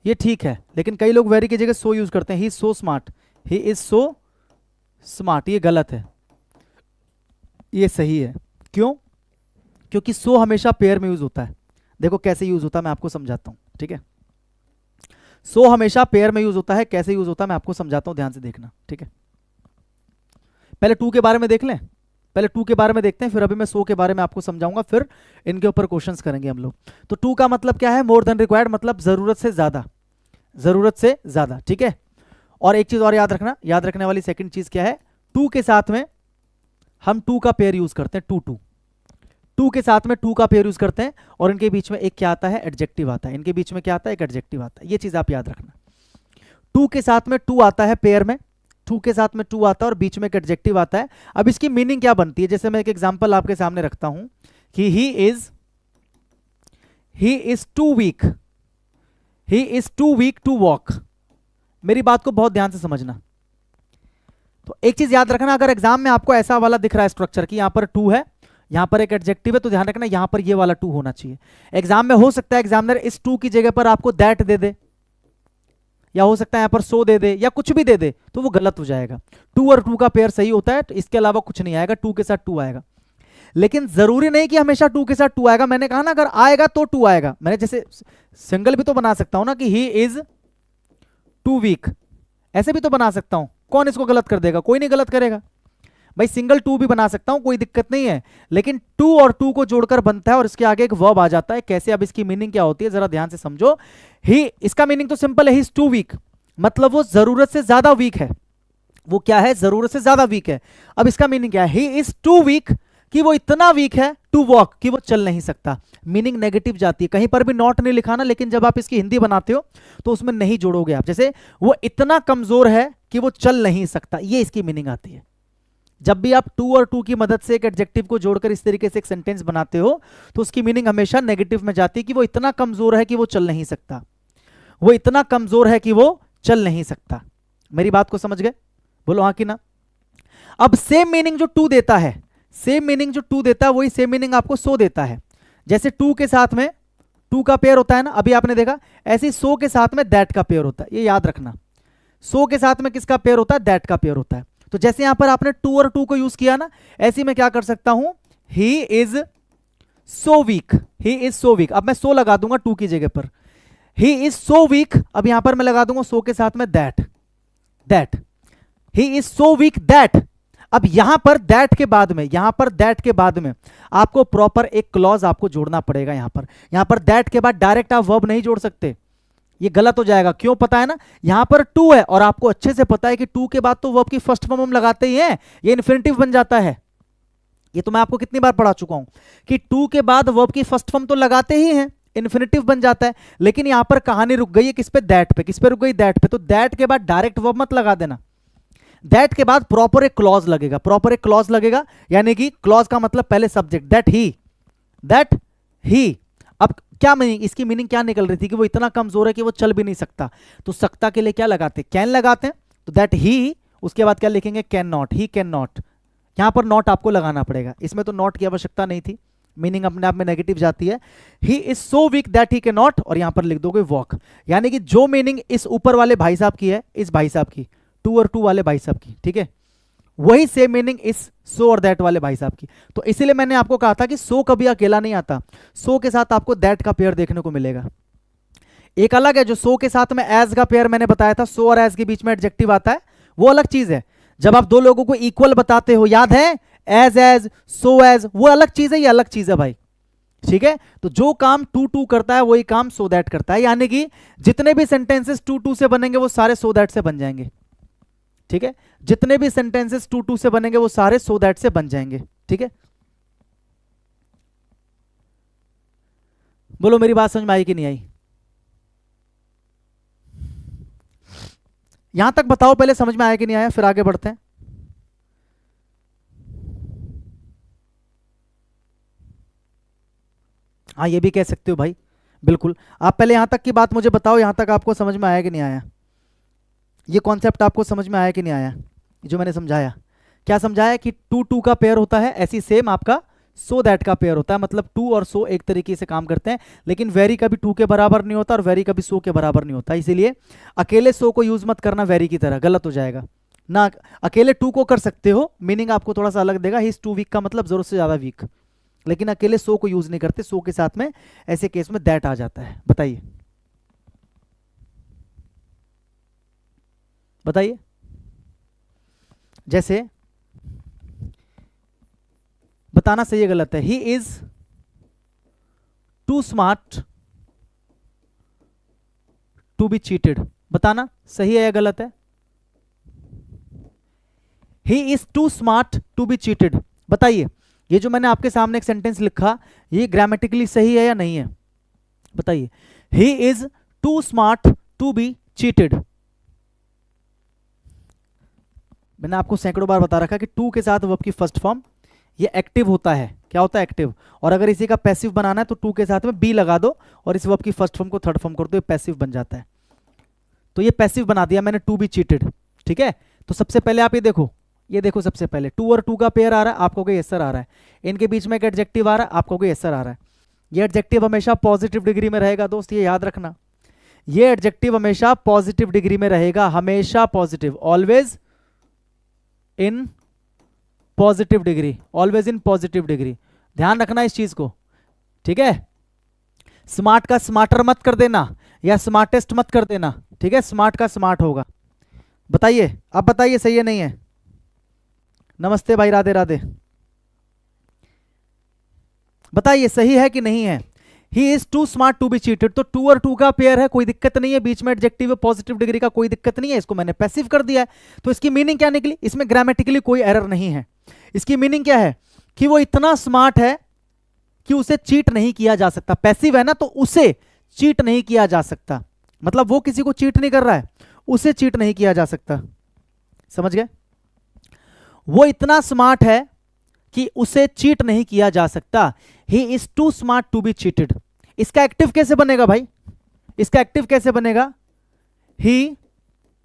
[SPEAKER 1] ये ठीक है। लेकिन कई लोग वेरी की जगह सो यूज करते हैं, he is so smart, he is so smart, ये गलत है, ये सही है। क्यों, क्योंकि सो हमेशा पेयर में यूज होता है। देखो कैसे यूज होता है मैं आपको समझाता हूं, ठीक है। सो हमेशा पेयर में यूज होता है, कैसे यूज होता है मैं आपको समझाता हूं, ध्यान से देखना, ठीक है। पहले टू के बारे में देख लें, पहले टू के बारे में देखते हैं, फिर अभी मैं सो के बारे में आपको समझाऊंगा, फिर इनके ऊपर क्वेश्चंस करेंगे हम लोग। तो टू का मतलब क्या है, मोर देन रिक्वायर्ड, मतलब जरूरत से ज्यादा, जरूरत से ज्यादा, ठीक है। और एक चीज और याद रखना, याद रखने वाली सेकंड चीज क्या है, टू के साथ में हम टू का पेयर यूज करते हैं, टू टू, टू के साथ में टू का पेयर यूज करते हैं, और इनके बीच में एक क्या आता है, एडजेक्टिव आता है। इनके बीच में क्या आता है, एक एडजेक्टिव आता है। ये चीज आप याद रखना, टू के साथ में टू आता है पेयर में, टू के साथ में टू आता है और बीच में एक एडजेक्टिव आता है। अब इसकी मीनिंग क्या बनती है, जैसे मैं एक एग्जांपल आपके सामने रखता हूं कि he is too weak, he is too weak to walk. मेरी बात को बहुत ध्यान से समझना। तो एक चीज याद रखना, अगर एग्जाम में आपको ऐसा वाला दिख रहा है स्ट्रक्चर कि यहाँ पर टू है, यहाँ पर एक एडजेक्टिव है, तो ध्यान रखना यहाँ पर ये वाला टू होना चाहिए। एग्जाम में हो सकता है एग्जामिनर इस टू की जगह पर आपको दैट दे दे, या हो सकता है यहाँ पर सो दे दे, या कुछ भी दे दे, तो वो गलत हो जाएगा। टू और टू का पेयर सही होता है, तो इसके अलावा कुछ नहीं आएगा, टू के साथ टू आएगा। लेकिन जरूरी नहीं कि हमेशा टू के साथ टू आएगा। मैंने कहा ना अगर आएगा तो टू आएगा। मैंने जैसे सिंगल भी तो बना सकता हूं ना कि ही इज टू वीक, ऐसे भी तो बना सकता हूं। कौन इसको गलत कर देगा? कोई नहीं गलत करेगा भाई। सिंगल टू भी बना सकता हूं, कोई दिक्कत नहीं है। लेकिन टू और टू को जोड़कर बनता है और इसके आगे एक वर्ब आ जाता है। कैसे? अब इसकी मीनिंग क्या होती है जरा ध्यान से समझो। ही, इसका मीनिंग तो सिंपल है, ही इज टू वीक, मतलब वो जरूरत से ज्यादा वीक है। वो क्या है? जरूरत से ज्यादा वीक है। अब इसका मीनिंग क्या है? ही इज टू वीक, कि वो इतना वीक है, टू वॉक, कि वो चल नहीं सकता। मीनिंग नेगेटिव जाती है। कहीं पर भी नॉट नहीं लिखा ना, लेकिन जब आप इसकी हिंदी बनाते हो तो उसमें नहीं जोड़ोगे आप। जैसे वो इतना कमजोर है कि वो चल नहीं सकता, ये इसकी मीनिंग आती है। जब भी आप टू और टू की मदद से एक एडजेक्टिव को जोड़कर इस तरीके से एक सेंटेंस बनाते हो तो उसकी मीनिंग हमेशा नेगेटिव में जाती है, कि वो इतना कमजोर है कि वो चल नहीं सकता। वो इतना कमजोर है कि वो चल नहीं सकता। मेरी बात को समझ गए? बोलो हाँ कि ना। अब सेम मीनिंग जो टू देता है, सेम मीनिंग जो टू देता है वही सेम मीनिंग आपको सो देता है। जैसे टू के साथ में टू का पेयर होता है ना, अभी आपने देखा, ऐसे ही सो के साथ में दैट का पेयर होता है। ये याद रखना, सो के साथ में किसका पेयर होता है? दैट का पेयर होता है। तो जैसे यहां पर आपने टू और टू को यूज किया ना, ऐसे ही मैं क्या कर सकता हूं? He is so weak, he is so weak. अब मैं सो लगा दूंगा टू की जगह पर, ही इज सो वीक। अब यहां पर मैं लगा दूंगा सो के साथ में that, that, he is so weak that. अब यहां पर दैट के बाद में, यहां पर दैट के बाद में आपको प्रॉपर एक क्लॉज आपको जोड़ना पड़ेगा। यहां पर दैट के बाद डायरेक्ट आप वर्ब नहीं जोड़ सकते, ये गलत हो जाएगा। क्यों? पता है ना, यहां पर टू है और आपको अच्छे से पता है कि टू के बाद तो वर्ब की फर्स्ट फॉर्म हम लगाते ही हैं, ये इन्फिनिटिव बन जाता है। ये तो मैं आपको कितनी बार पढ़ा चुका हूं कि टू के बाद वर्ब की फर्स्ट फॉर्म तो लगाते ही हैं, इन्फिनिटिव बन जाता है। लेकिन यहां पर कहानी रुक गई है किस पे? दैट पे। किस पे रुक गई? दैट पे। तो दैट के बाद डायरेक्ट वर्ब मत लगा देना, दैट के बाद प्रॉपर एक क्लॉज लगेगा, प्रॉपर एक क्लॉज लगेगा। यानी कि क्लॉज का मतलब पहले subject, that he, that he. अब क्या मीनिंग, इसकी मीनिंग क्या निकल रही थी? कि वो इतना कमजोर है कि वो चल भी नहीं सकता। तो सकता के लिए क्या लगाते? कैन लगाते हैं। तो दैट ही, उसके बाद क्या लिखेंगे? Can not, he can not. यहां पर नॉट आपको लगाना पड़ेगा, इसमें तो नॉट की आवश्यकता नहीं थी, मीनिंग अपने आप में नेगेटिव जाती है। He is so weak that he can not, और यहां पर लिख दोगे वॉक। यानी कि जो मीनिंग इस ऊपर वाले भाई साहब की है, इस भाई साहब की, टू और टू वाले भाई साहब की, ठीक है, वही सेम मीनिंग इस सो और दैट वाले भाई साहब की। तो इसीलिए मैंने आपको कहा था कि सो कभी अकेला नहीं आता, सो के साथ आपको दैट का पेयर देखने को मिलेगा। एक अलग है जो सो के साथ में एज का पेयर मैंने बताया था, सो और एज के बीच में एडजेक्टिव आता है, वो अलग चीज है। जब आप दो लोगों को इक्वल बताते हो, याद है, एज सो एज, वो अलग चीज है, ये अलग चीज है भाई, ठीक है। तो जो काम टू टू करता है वही काम सो दैट करता है। यानी कि जितने भी सेंटेंसेस टू टू से बनेंगे वो सारे सो दैट से बन जाएंगे, ठीक है। जितने भी सेंटेंसेस टू टू से बनेंगे वो सारे सो दैट से बन जाएंगे, ठीक है। बोलो मेरी बात समझ में आई कि नहीं आई? यहां तक बताओ पहले समझ में आया कि नहीं आया, फिर आगे बढ़ते हैं। हाँ ये भी कह सकते हो भाई, बिल्कुल। आप पहले यहां तक की बात मुझे बताओ, यहां तक आपको समझ में आया कि नहीं आया? ये कॉन्सेप्ट आपको समझ में आया कि नहीं आया? जो मैंने समझाया, क्या समझाया? कि टू टू का पेयर होता है, ऐसी सेम आपका सो दैट का पेयर होता है। मतलब टू और सो एक तरीके से काम करते हैं, लेकिन वेरी कभी टू के बराबर नहीं होता और वेरी कभी सो के बराबर नहीं होता। इसीलिए अकेले सो को यूज मत करना वेरी की तरह, गलत हो जाएगा ना। अकेले टू को कर सकते हो, मीनिंग आपको थोड़ा सा अलग देगा। ही इज टू वीक का मतलब जरूरत से ज्यादा वीक, लेकिन अकेले सो को यूज नहीं करते। सो के साथ में ऐसे केस में दैट आ जाता है। बताइए बताइए। जैसे बताना सही है गलत है। He is too smart to be cheated, बताना सही है या गलत है? He is too smart to be cheated, बताइए। ये जो मैंने आपके सामने एक सेंटेंस लिखा, ये ग्रामेटिकली सही है या नहीं है? बताइए। He is too smart to be cheated. मैंने आपको सैकड़ों बार बता रखा कि टू के साथ वर्ब की फर्स्ट फॉर्म ये एक्टिव होता है। क्या होता है? एक्टिव। और अगर इसी का पैसिव बनाना है तो टू के साथ में बी लगा दो और इस वर्ब की फर्स्ट फॉर्म को थर्ड फॉर्म कर दो, ये पैसिव बन जाता है। तो ये पैसिव बना दिया मैंने, टू बी चीटेड, ठीक है। तो सबसे पहले आप ये देखो, ये देखो सबसे पहले टू और टू का पेयर आ रहा है, आपको कोई एसर आ रहा है, इनके बीच में एक एडजेक्टिव आ रहा है, आपको कोई एसर आ रहा है। ये एडजेक्टिव हमेशा पॉजिटिव डिग्री में रहेगा दोस्त, ये याद रखना। ये एडजेक्टिव हमेशा पॉजिटिव डिग्री में रहेगा, हमेशा positive, always in positive degree, always in positive degree. ध्यान रखना इस चीज को, ठीक है। स्मार्ट का स्मार्टर मत कर देना या स्मार्टेस्ट मत कर देना, ठीक है। स्मार्ट का स्मार्ट होगा। बताइए, अब बताइए सही है नहीं है? नमस्ते भाई, राधे राधे। बताइए सही है कि नहीं है? He is too smart to be cheated, तो टू और टू का पेयर है, कोई दिक्कत नहीं है, बीच में एडजेक्टिव पॉजिटिव डिग्री का, कोई दिक्कत नहीं है। इसको मैंने पैसिव कर दिया है, तो इसकी मीनिंग क्या निकली? इसमें ग्रामेटिकली कोई एरर नहीं है। इसकी मीनिंग क्या है कि वो इतना स्मार्ट है कि उसे चीट नहीं किया जा सकता। पैसिव है ना, तो उसे चीट नहीं किया जा सकता, मतलब वो किसी को चीट नहीं कर रहा है, उसे चीट नहीं किया जा सकता। समझ गए? वो इतना स्मार्ट है कि उसे चीट नहीं किया जा सकता। He is too smart to be cheated. इसका एक्टिव कैसे बनेगा भाई? इसका एक्टिव कैसे बनेगा? ही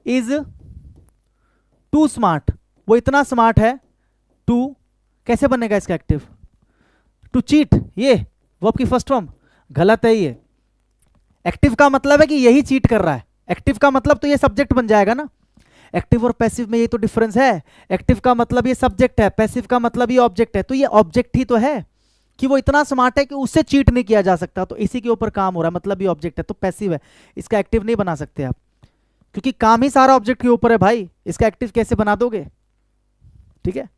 [SPEAKER 1] इज टू स्मार्ट, वो इतना स्मार्ट है टू, कैसे बनेगा इसका एक्टिव? टू चीट, ये वर्ब की फर्स्ट फॉर्म, गलत है ये। एक्टिव का मतलब है कि यही चीट कर रहा है, एक्टिव का मतलब तो ये सब्जेक्ट बन जाएगा ना। एक्टिव और पैसिव में ये तो डिफरेंस है, एक्टिव का मतलब ये सब्जेक्ट है, पैसिव का मतलब ये ऑब्जेक्ट है। तो ये ऑब्जेक्ट ही तो है कि वो इतना स्मार्ट है कि उससे चीट नहीं किया जा सकता, तो इसी के ऊपर काम हो रहा है, मतलब ये ऑब्जेक्ट है, तो पैसिव है। इसका एक्टिव नहीं बना सकते आप, क्योंकि काम ही सारा ऑब्जेक्ट के ऊपर है भाई। इसका एक्टिव कैसे बना दोगे? ठीक है,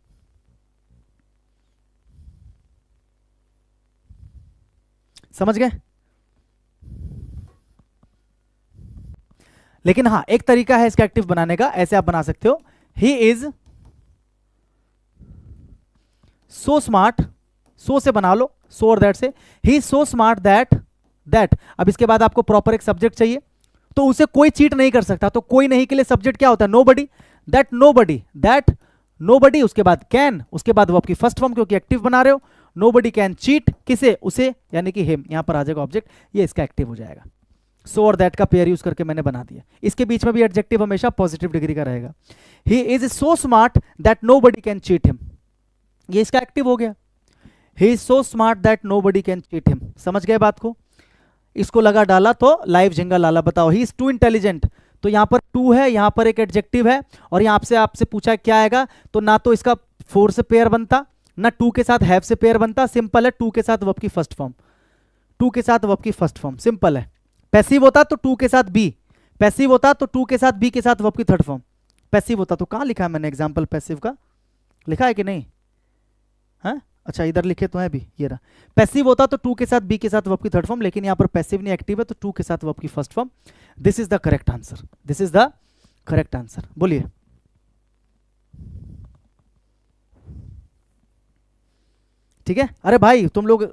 [SPEAKER 1] समझ गए? लेकिन हाँ, एक तरीका है इसका एक्टिव बनाने का, ऐसे आप बना सकते हो, ही इज सो स्मार्ट, सो से बना लो, सो और दैट से, he is so smart that अब इसके बाद आपको प्रॉपर एक सब्जेक्ट चाहिए, तो उसे कोई चीट नहीं कर सकता। तो कोई नहीं के लिए सब्जेक्ट क्या होता है? नोबडी। दैट नोबडी, उसके बाद कैन, उसके बाद वो आपकी फर्स्ट फॉर्म, क्योंकि एक्टिव बना रहे हो। नोबडी कैन चीट, किसे? उसे, यानी कि हिम, यहां पर आ जाएगा ऑब्जेक्ट, ये इसका एक्टिव हो जाएगा। सो और दैट का पेयर यूज करके मैंने बना दिया। इसके बीच में भी एडजेक्टिव हमेशा पॉजिटिव डिग्री का रहेगा। He is so smart that nobody can cheat him, ये इसका एक्टिव हो गया। He is so smart that nobody can cheat him. समझ गए बात को? इसको लगा डाला तो लाइव झिंगा लाला। बताओ, ही इज टू इंटेलिजेंट, तो यहां पर टू है, यहां पर एक एडजेक्टिव है, और यहां से आपसे पूछा क्या आएगा, तो ना तो इसका फोर से पेयर बनता, ना टू के साथ हैव से पेयर बनता। सिंपल है, टू के साथ वर्ब की फर्स्ट फॉर्म, टू के साथ वर्ब की फर्स्ट फॉर्म, सिंपल है। पैसिव होता तो टू के साथ बी, पैसिव होता तो टू के साथ बी के साथ वर्ब की थर्ड फॉर्म। पैसिव होता तो कहां लिखा है मैंने एग्जांपल पैसिव का? लिखा है कि नहीं? हाँ, अच्छा इधर लिखे तो है भी, ये रहा। पैसिव होता तो टू के साथ बी के साथ वर्ब की थर्ड फॉर्म, लेकिन यहां पर पैसिव नहीं एक्टिव है, तो टू के साथ वर्ब की first form. This is the correct answer, this is the correct answer. बोलिए। ठीक है, अरे भाई तुम लोग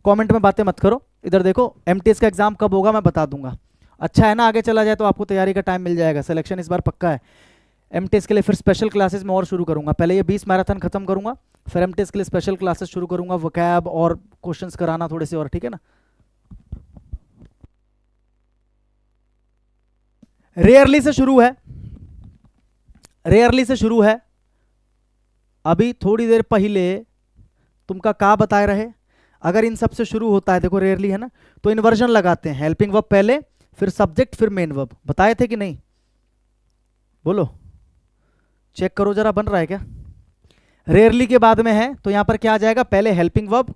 [SPEAKER 1] कमेंट में बातें मत करो, इधर देखो। एमटीएस का एग्जाम कब होगा मैं बता दूंगा। अच्छा है ना, आगे चला जाए तो आपको तैयारी का टाइम मिल जाएगा। सिलेक्शन इस बार पक्का है। एमटीएस के लिए फिर स्पेशल क्लासेस में और शुरू करूंगा। पहले ये 20 मैराथन खत्म करूंगा, फिर एमटीएस के लिए स्पेशल क्लासेस शुरू करूंगा, वोकैब और क्वेश्चंस कराना थोड़े से और, ठीक है ना। रेयरली से शुरू है, रेयरली से शुरू है। अभी थोड़ी देर पहले तुमका का बताए रहे, अगर इन सब से शुरू होता है, देखो रेयरली है ना, तो इन्वर्जन लगाते हैं, हेल्पिंग वर्ब पहले, फिर सब्जेक्ट, फिर मेन वर्ब। बताए थे कि नहीं? बोलो, चेक करो जरा, बन रहा है क्या? रेयरली के बाद में है, तो यहां पर क्या आ जाएगा? पहले हेल्पिंग वर्ब,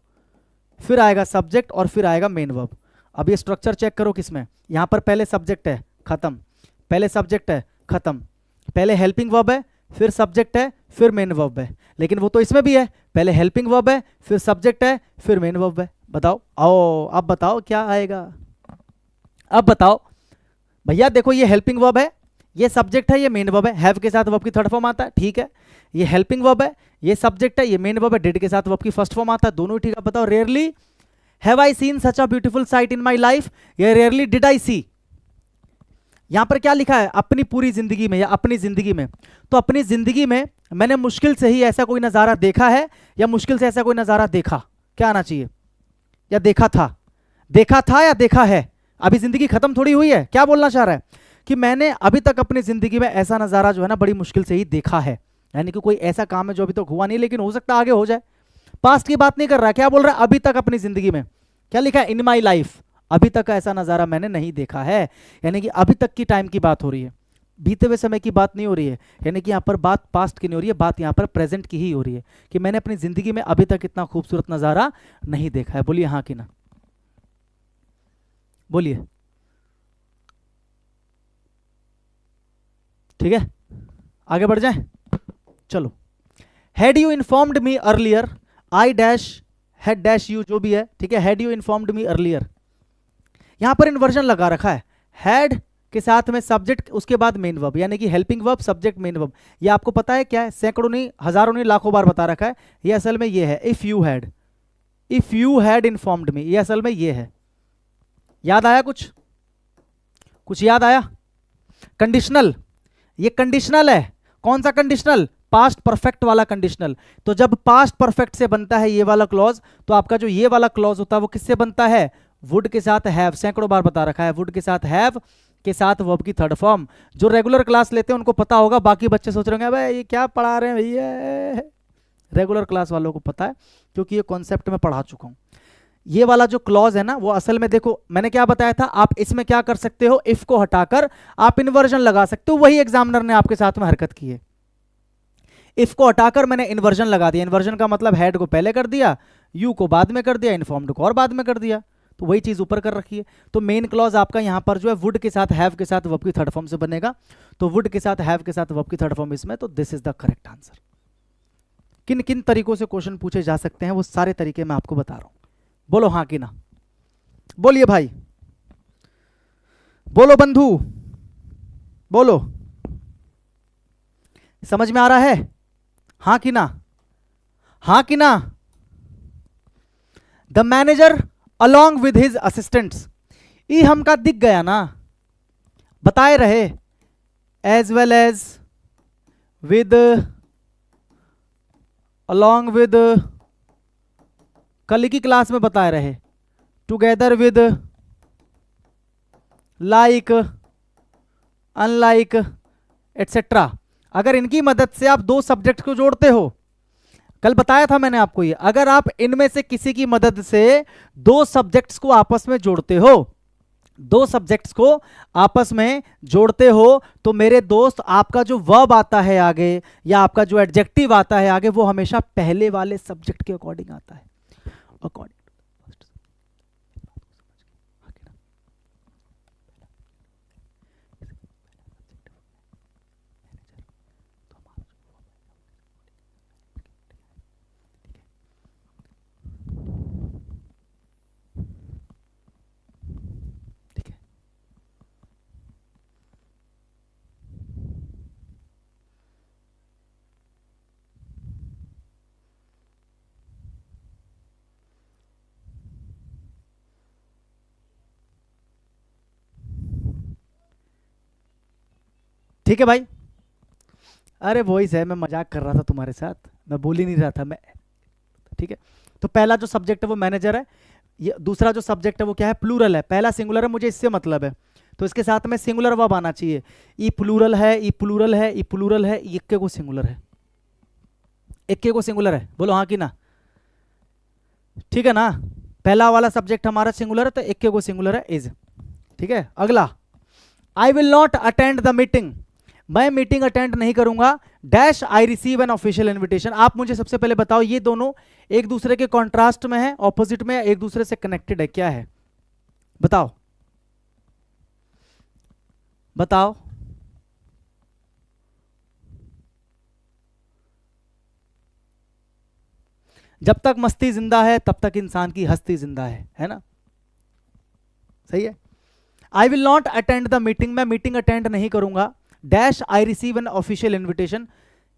[SPEAKER 1] फिर आएगा सब्जेक्ट, और फिर आएगा मेन वर्ब। अब ये स्ट्रक्चर चेक करो किसमें, यहां पर पहले सब्जेक्ट है, खत्म, पहले सब्जेक्ट है, खत्म, पहले हेल्पिंग वर्ब है, फिर सब्जेक्ट है, फिर मेन वर्ब है। लेकिन वो तो इसमें भी है, पहले हेल्पिंग वर्ब है, फिर सब्जेक्ट है, फिर मेन वर्ब है। बताओ, आओ अब बताओ क्या आएगा? अब बताओ भैया, देखो ये हेल्पिंग वर्ब है, ये सब्जेक्ट है, ये मेन वर्ब है, हैव के साथ वर्ब की थर्ड फॉर्म आता है, ठीक है। ये हेल्पिंग वर्ब है, ये सब्जेक्ट है, ये मेन वर्ब है, डिड के साथ वर्ब की फर्स्ट फॉर्म आता है, दोनों ठीक है। बताओ, rarely have I seen such a beautiful sight in my life, या रेयरली डिड आई सी। यहां पर क्या लिखा है? अपनी पूरी जिंदगी में या अपनी जिंदगी में, तो अपनी जिंदगी में मैंने मुश्किल से ही ऐसा कोई नजारा देखा है, या मुश्किल से ऐसा कोई नजारा देखा, क्या आना चाहिए? या देखा था, देखा था या देखा है? अभी जिंदगी खत्म थोड़ी हुई है। क्या बोलना चाह रहा है कि मैंने अभी तक अपनी जिंदगी में ऐसा नजारा जो है ना बड़ी मुश्किल से ही देखा है, यानी कि कोई ऐसा काम है जो अभी तक हुआ नहीं लेकिन हो सकता है आगे हो जाए। पास्ट की बात नहीं कर रहा है, क्या बोल रहा है, अभी तक अपनी जिंदगी में। क्या लिखा है, इन माई लाइफ, अभी तक ऐसा नजारा मैंने नहीं देखा है, यानी कि अभी तक की टाइम की बात हो रही है, बीते हुए समय की बात नहीं हो रही है। यानी कि यहाँ पर बात पास्ट की नहीं हो रही है, बात यहाँ पर प्रेजेंट की ही हो रही है कि मैंने अपनी जिंदगी में अभी तक इतना खूबसूरत नजारा नहीं देखा है। बोलिए हाँ कि ना, बोलिए। ठीक है, आगे बढ़ जाए, चलो। Had you informed me earlier, I dash had dash you, जो भी है, ठीक है। Had you informed me earlier, यहां पर इन्वर्जन लगा रखा है, हैड के साथ में सब्जेक्ट, उसके बाद मेन वर्ब, यानी कि helping verb subject main verb. ये आपको पता है क्या है, सैकड़ों नहीं, हजारों नहीं, लाखों बार बता रखा है। ये असल में ये है, इफ यू हैड इन्फॉर्म्ड मी, ये असल में ये है। याद आया कुछ, कुछ याद आया। कंडीशनल, ये कंडीशनल है, कौन सा कंडीशनल, पास्ट परफेक्ट वाला कंडीशनल। तो जब पास्ट परफेक्ट से बनता है ये वाला क्लॉज, तो आपका जो ये वाला क्लॉज होता है वो किससे बनता है, वुड के साथ हैव, सैकड़ों बार बता रखा है, वुड के साथ हैव के साथ वर्ब की थर्ड फॉर्म। जो रेगुलर क्लास लेते हैं उनको पता होगा, बाकी बच्चे सोच रहे होंगे भाई ये क्या पढ़ा रहे हैं भैया। रेगुलर क्लास वालों को पता है क्योंकि ये कॉन्सेप्ट में पढ़ा चुका हूं। ये वाला जो क्लॉज है ना, वो असल में देखो मैंने क्या बताया था, आप इसमें क्या कर सकते हो, इफ को हटाकर आप इन्वर्जन लगा सकते हो। वही एग्जामिनर ने आपके साथ में हरकत की है, इफ को हटाकर मैंने इन्वर्जन लगा दिया। इन्वर्जन का मतलब हैड को पहले कर दिया, यू को बाद में कर दिया, इन्फॉर्म्ड को और बाद में कर दिया, तो वही चीज ऊपर कर रखी है। तो मेन क्लॉज आपका यहां पर जो है वुड के साथ हैव के साथ वर्ब की थर्ड फॉर्म से बनेगा। तो वुड के साथ हैव के साथ वर्ब की थर्ड फॉर्म इसमें, तो this is the correct answer. किन किन तरीकों से क्वेश्चन पूछे जा सकते हैं वो सारे तरीके मैं आपको बता रहा हूं। बोलो हाँ कि ना, बोलिए भाई, बोलो बंधु, बोलो, समझ में आ रहा है, हाँ कि ना, हाँ कि ना। The manager along with his assistants, ई हमका दिख गया ना, बताए रहे, as well as with, along with, कल की क्लास में बताए रहे, together with, like, unlike, etcetera. अगर इनकी मदद से आप दो सब्जेक्ट को जोड़ते हो, कल बताया था मैंने आपको ये, अगर आप इनमें से किसी की मदद से दो सब्जेक्ट्स को आपस में जोड़ते हो, दो सब्जेक्ट्स को आपस में जोड़ते हो, तो मेरे दोस्त आपका जो वर्ब आता है आगे या आपका जो एडजेक्टिव आता है आगे, वो हमेशा पहले वाले सब्जेक्ट के अकॉर्डिंग आता है, अकॉर्डिंग। ठीक है भाई, अरे वही है, मैं मजाक कर रहा था तुम्हारे साथ, मैं बोल ही नहीं रहा था मैं। ठीक है, तो पहला जो सब्जेक्ट है वो मैनेजर है, ये दूसरा जो सब्जेक्ट है वो क्या है, प्लूरल है, पहला सिंगुलर है, मुझे इससे मतलब है, तो इसके साथ में सिंगुलर वर्ब आना चाहिए। ई प्लूरल है, ई प्लूरल है, ई प्लूरल है, इक्के को सिंगुलर है, इक्के को सिंगुलर है, बोलो हाँ कि ना। ठीक है ना, पहला वाला सब्जेक्ट हमारा सिंगुलर है तो इक्के को सिंगुलर है, इज। ठीक है, अगला, I will not attend the meeting, मैं मीटिंग अटेंड नहीं करूंगा, dash I receive an official invitation. आप मुझे सबसे पहले बताओ, ये दोनों एक दूसरे के कॉन्ट्रास्ट में है, ऑपोजिट में, एक दूसरे से कनेक्टेड है, क्या है, बताओ बताओ। जब तक मस्ती जिंदा है तब तक इंसान की हस्ती जिंदा है ना, सही है। I will not attend the meeting, मैं मीटिंग अटेंड नहीं करूंगा, dash I receive an official invitation.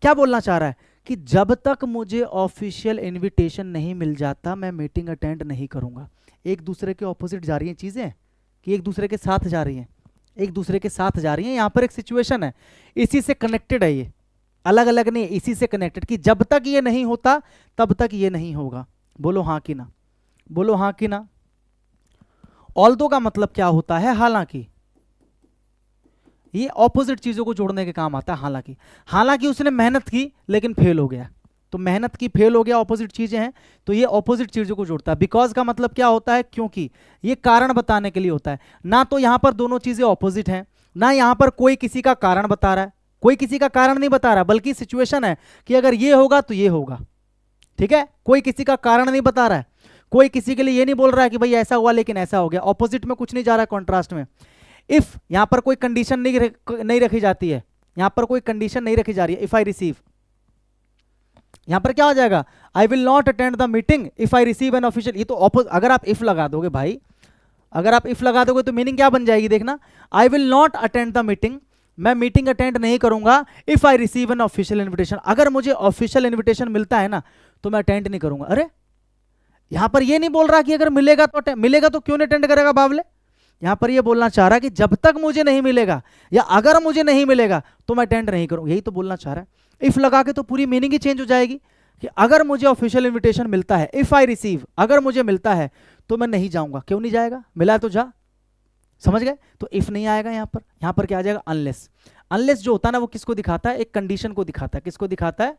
[SPEAKER 1] क्या बोलना चाह रहा है कि जब तक मुझे ऑफिशियल इन्विटेशन नहीं मिल जाता मैं मीटिंग अटेंड नहीं करूंगा। एक दूसरे के ऑपोजिट जा रही हैं चीजें कि एक दूसरे के साथ जा रही हैं, एक दूसरे के साथ जा रही हैं। यहां पर एक सिचुएशन है, इसी से कनेक्टेड है, ये अलग अलग नहीं, इसी से कनेक्टेड, कि जब तक ये नहीं होता तब तक ये नहीं होगा। बोलो हाँ कि ना, बोलो हाँ कि ना। ऑल्दो का मतलब क्या होता है, हालांकि, ये ऑपोजिट चीजों को जोड़ने के काम आता है। हालांकि हालांकि उसने मेहनत की लेकिन फेल हो गया, तो मेहनत की फेल हो गया, ऑपोजिट चीजें हैं, तो ये ऑपोजिट चीजों को जोड़ता है। बिकॉज का मतलब क्या होता है, क्योंकि, ये कारण बताने के लिए होता है। ना तो यहां पर दोनों चीजें ऑपोजिट हैं, ना यहां पर कोई किसी का कारण बता रहा है, कोई किसी का कारण नहीं बता रहा, बल्कि सिचुएशन है कि अगर ये होगा तो ये होगा। ठीक है, कोई किसी का कारण नहीं बता रहा है, कोई किसी के लिए ये नहीं बोल रहा है कि भाई ऐसा हुआ लेकिन ऐसा हो गया, ऑपोजिट में कुछ नहीं जा रहा है, कॉन्ट्रास्ट में। इफ यहां पर कोई कंडीशन नहीं रखी जाती है, यहां पर कोई कंडीशन नहीं रखी जा रही है, इफ आई रिसीव, यहां पर क्या हो जाएगा, I will not attend the meeting if I receive an official. ये तो अगर आप इफ लगा दोगे भाई, अगर आप इफ लगा दोगे तो मीनिंग क्या बन जाएगी, देखना, I will not attend the meeting, मैं मीटिंग अटेंड नहीं करूंगा, if I receive an official invitation, अगर मुझे ऑफिशियल इन्विटेशन मिलता है ना तो मैं अटेंड नहीं करूंगा। अरे यहां पर ये नहीं बोल रहा कि अगर मिलेगा तो क्यों नहीं अटेंड करेगा बावले, यहां पर ये बोलना चाह रहा है कि जब तक मुझे नहीं मिलेगा या अगर मुझे नहीं मिलेगा तो मैं अटेंड नहीं करूंगा, यही तो बोलना चाह रहा है। इफ लगा के तो पूरी मीनिंग ही चेंज हो जाएगी कि अगर मुझे ऑफिशियल इन्विटेशन मिलता है, इफ आई रिसीव, अगर मुझे मिलता है तो मैं नहीं जाऊंगा। क्यों नहीं जाएगा, मिला है तो जा, समझ गए, तो इफ नहीं आएगा यहां पर क्या आ जाएगा, अनलेस। अनलेस जो होता है ना वो किसको दिखाता है, एक कंडीशन को दिखाता है, किसको दिखाता है,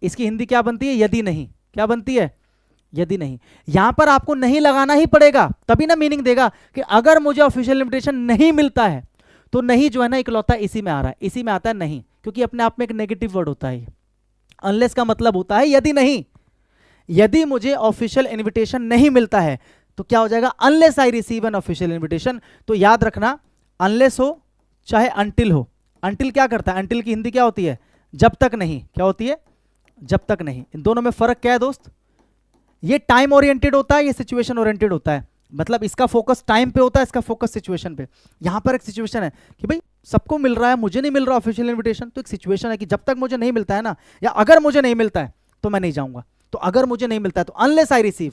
[SPEAKER 1] इसकी हिंदी क्या बनती है, यदि नहीं, क्या बनती है, यदि नहीं। यहां पर आपको नहीं लगाना ही पड़ेगा, तभी ना मीनिंग देगा कि अगर मुझे ऑफिशियल इन्विटेशन नहीं मिलता है तो नहीं जो है ना इकलौता इसी में आ रहा है, इसी में आता है नहीं, क्योंकि अपने आप में एक नेगेटिव वर्ड होता है। अनलेस का मतलब होता है यदि नहीं, यदि मुझे ऑफिशियल इन्विटेशन नहीं मिलता है तो क्या हो जाएगा, unless I receive an official invitation. तो याद रखना, अनलेस हो चाहे अंटिल हो, अंटिल क्या करता है, अंटिल की हिंदी क्या होती है, जब तक नहीं, क्या होती है, जब तक नहीं। इन दोनों में फर्क क्या है दोस्त, ये टाइम ओरिएंटेड होता है, ये सिचुएशन ओरिएंटेड होता है, मतलब इसका फोकस टाइम पे होता है, इसका फोकस सिचुएशन पे। यहां पर एक सिचुएशन है कि भाई सबको मिल रहा है, मुझे नहीं मिल रहा ऑफिशियल इन्विटेशन, तो एक सिचुएशन है कि जब तक मुझे नहीं मिलता है ना, या अगर मुझे नहीं मिलता है तो मैं नहीं जाऊंगा, तो अगर मुझे नहीं मिलता है तो अनलेस आई रिसीव,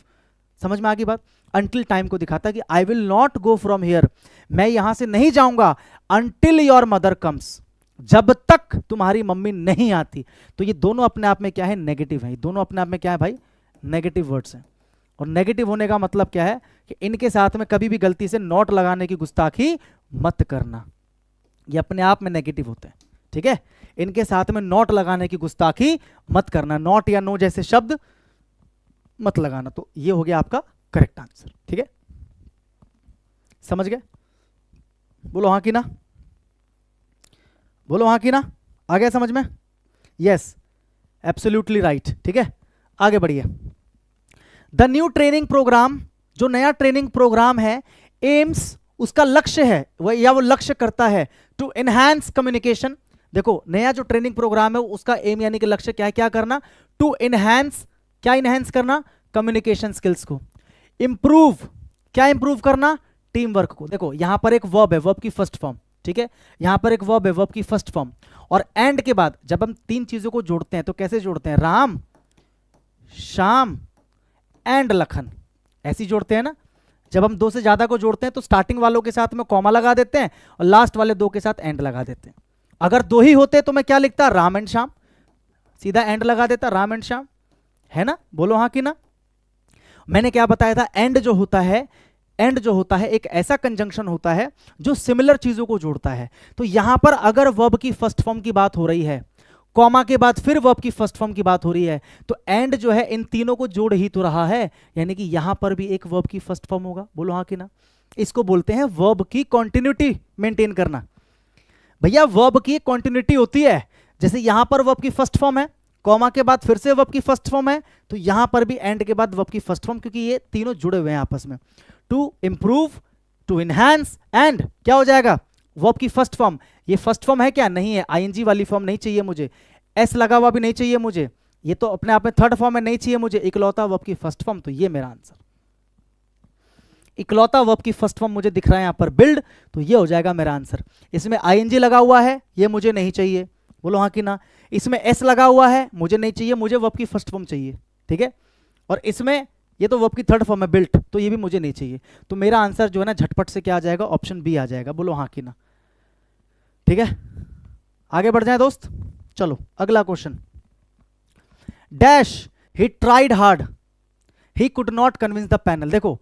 [SPEAKER 1] समझ में आ गई बात। अंटिल टाइम को दिखाता है कि I will not go from here, मैं यहां से नहीं जाऊंगा, अंटिल योर मदर कम्स, जब तक तुम्हारी मम्मी नहीं आती। तो ये दोनों अपने आप में क्या है, नेगेटिव है, दोनों अपने आप में क्या है भाई, नेगेटिव वर्ड्स हैं। और नेगेटिव होने का मतलब क्या है कि इनके साथ में कभी भी गलती से नॉट लगाने की गुस्ताखी मत करना, ये अपने आप में नेगेटिव होते हैं। ठीक है, इनके साथ में नॉट लगाने की गुस्ताखी मत करना, नॉट या नो जैसे शब्द मत लगाना। तो ये हो गया आपका करेक्ट आंसर। ठीक है, समझ गए, बोलो हाँ कि ना, बोलो हाँ कि ना, आ गया समझ में, यस एब्सोल्युटली राइट। ठीक है, आगे बढ़िए। द न्यू ट्रेनिंग प्रोग्राम, जो नया ट्रेनिंग प्रोग्राम है, एम्स, उसका लक्ष्य है वो लक्ष्य करता है टू एनहांस कम्युनिकेशन। देखो नया जो ट्रेनिंग प्रोग्राम है उसका एम यानी कि लक्ष्य क्या है, क्या करना, टू एनहांस, क्या इनहेंस करना, कम्युनिकेशन स्किल्स को। इंप्रूव, क्या इंप्रूव करना, टीम वर्क को। देखो यहां पर एक वर्ब है, वर्ब की फर्स्ट फॉर्म, ठीक है, यहां पर एक वर्ब है, वर्ब की फर्स्ट फॉर्म, और एंड के बाद जब हम तीन चीजों को जोड़ते हैं तो कैसे जोड़ते हैं, राम, श्याम एंड लखन, ऐसी जोड़ते हैं ना। जब हम दो से ज्यादा को जोड़ते हैं तो स्टार्टिंग वालों के साथ में कॉमा लगा देते हैं और लास्ट वाले दो के साथ एंड लगा देते हैं। अगर दो ही होते तो मैं क्या लिखता, राम एंड श्याम, सीधा एंड लगा देता, राम एंड श्याम, है ना, बोलो हाँ कि ना। मैंने क्या बताया था, एंड जो होता है, एंड जो होता है एक ऐसा कंजंक्शन होता है जो सिमिलर चीजों को जोड़ता है। तो यहां पर अगर वर्ब की फर्स्ट फॉर्म की बात हो रही है, कॉमा के बाद फिर वर्ब की फर्स्ट फॉर्म की बात हो रही है, तो एंड जो है इन तीनों को जोड़ ही तो रहा है, यानी कि यहां पर भी एक वर्ब की फर्स्ट फॉर्म होगा, बोलो हाँ कि ना। इसको बोलते हैं वर्ब की कॉन्टिन्यूटी मेंटेन करना। भैया वर्ब की कॉन्टिन्यूटी होती है, जैसे यहां पर वर्ब की फर्स्ट फॉर्म है, कॉमा के बाद फिर से वर्ब की फर्स्ट फॉर्म है, तो यहां पर भी एंड के बाद वर्ब की फर्स्ट फॉर्म, क्योंकि ये तीनों जुड़े हुए हैं आपस में। To improve, to enhance and क्या हो जाएगा, वर्ब की फर्स्ट फॉर्म। ये फर्स्ट फॉर्म है क्या, नहीं है, आईएनजी वाली फॉर्म नहीं चाहिए मुझे, एस लगा हुआ भी नहीं चाहिए मुझे, ये तो अपने आप में थर्ड फॉर्म में नहीं चाहिए मुझे, इकलौता वर्ब की फर्स्ट फॉर्म। तो ये मेरा आंसर, इकलौता वर्ब की फर्स्ट फॉर्म मुझे दिख रहा है यहां पर, बिल्ड, तो ये हो जाएगा मेरा आंसर। इसमें आईएनजी लगा हुआ है, ये मुझे नहीं चाहिए, बोलो हाँ कि ना। इसमें एस लगा हुआ है, मुझे नहीं चाहिए, मुझे वर्ब की फर्स्ट फॉर्म चाहिए, ठीक है। और इसमें ये तो वर्ब की थर्ड फॉर्म है, बिल्ट, तो ये भी मुझे नहीं चाहिए। तो मेरा आंसर जो है ना झटपट से क्या आ जाएगा, ऑप्शन बी आ जाएगा, बोलो हाँ कि ना। ठीक है, आगे बढ़ जाए दोस्त, चलो अगला question. Dash he tried hard, he could not convince the panel. देखो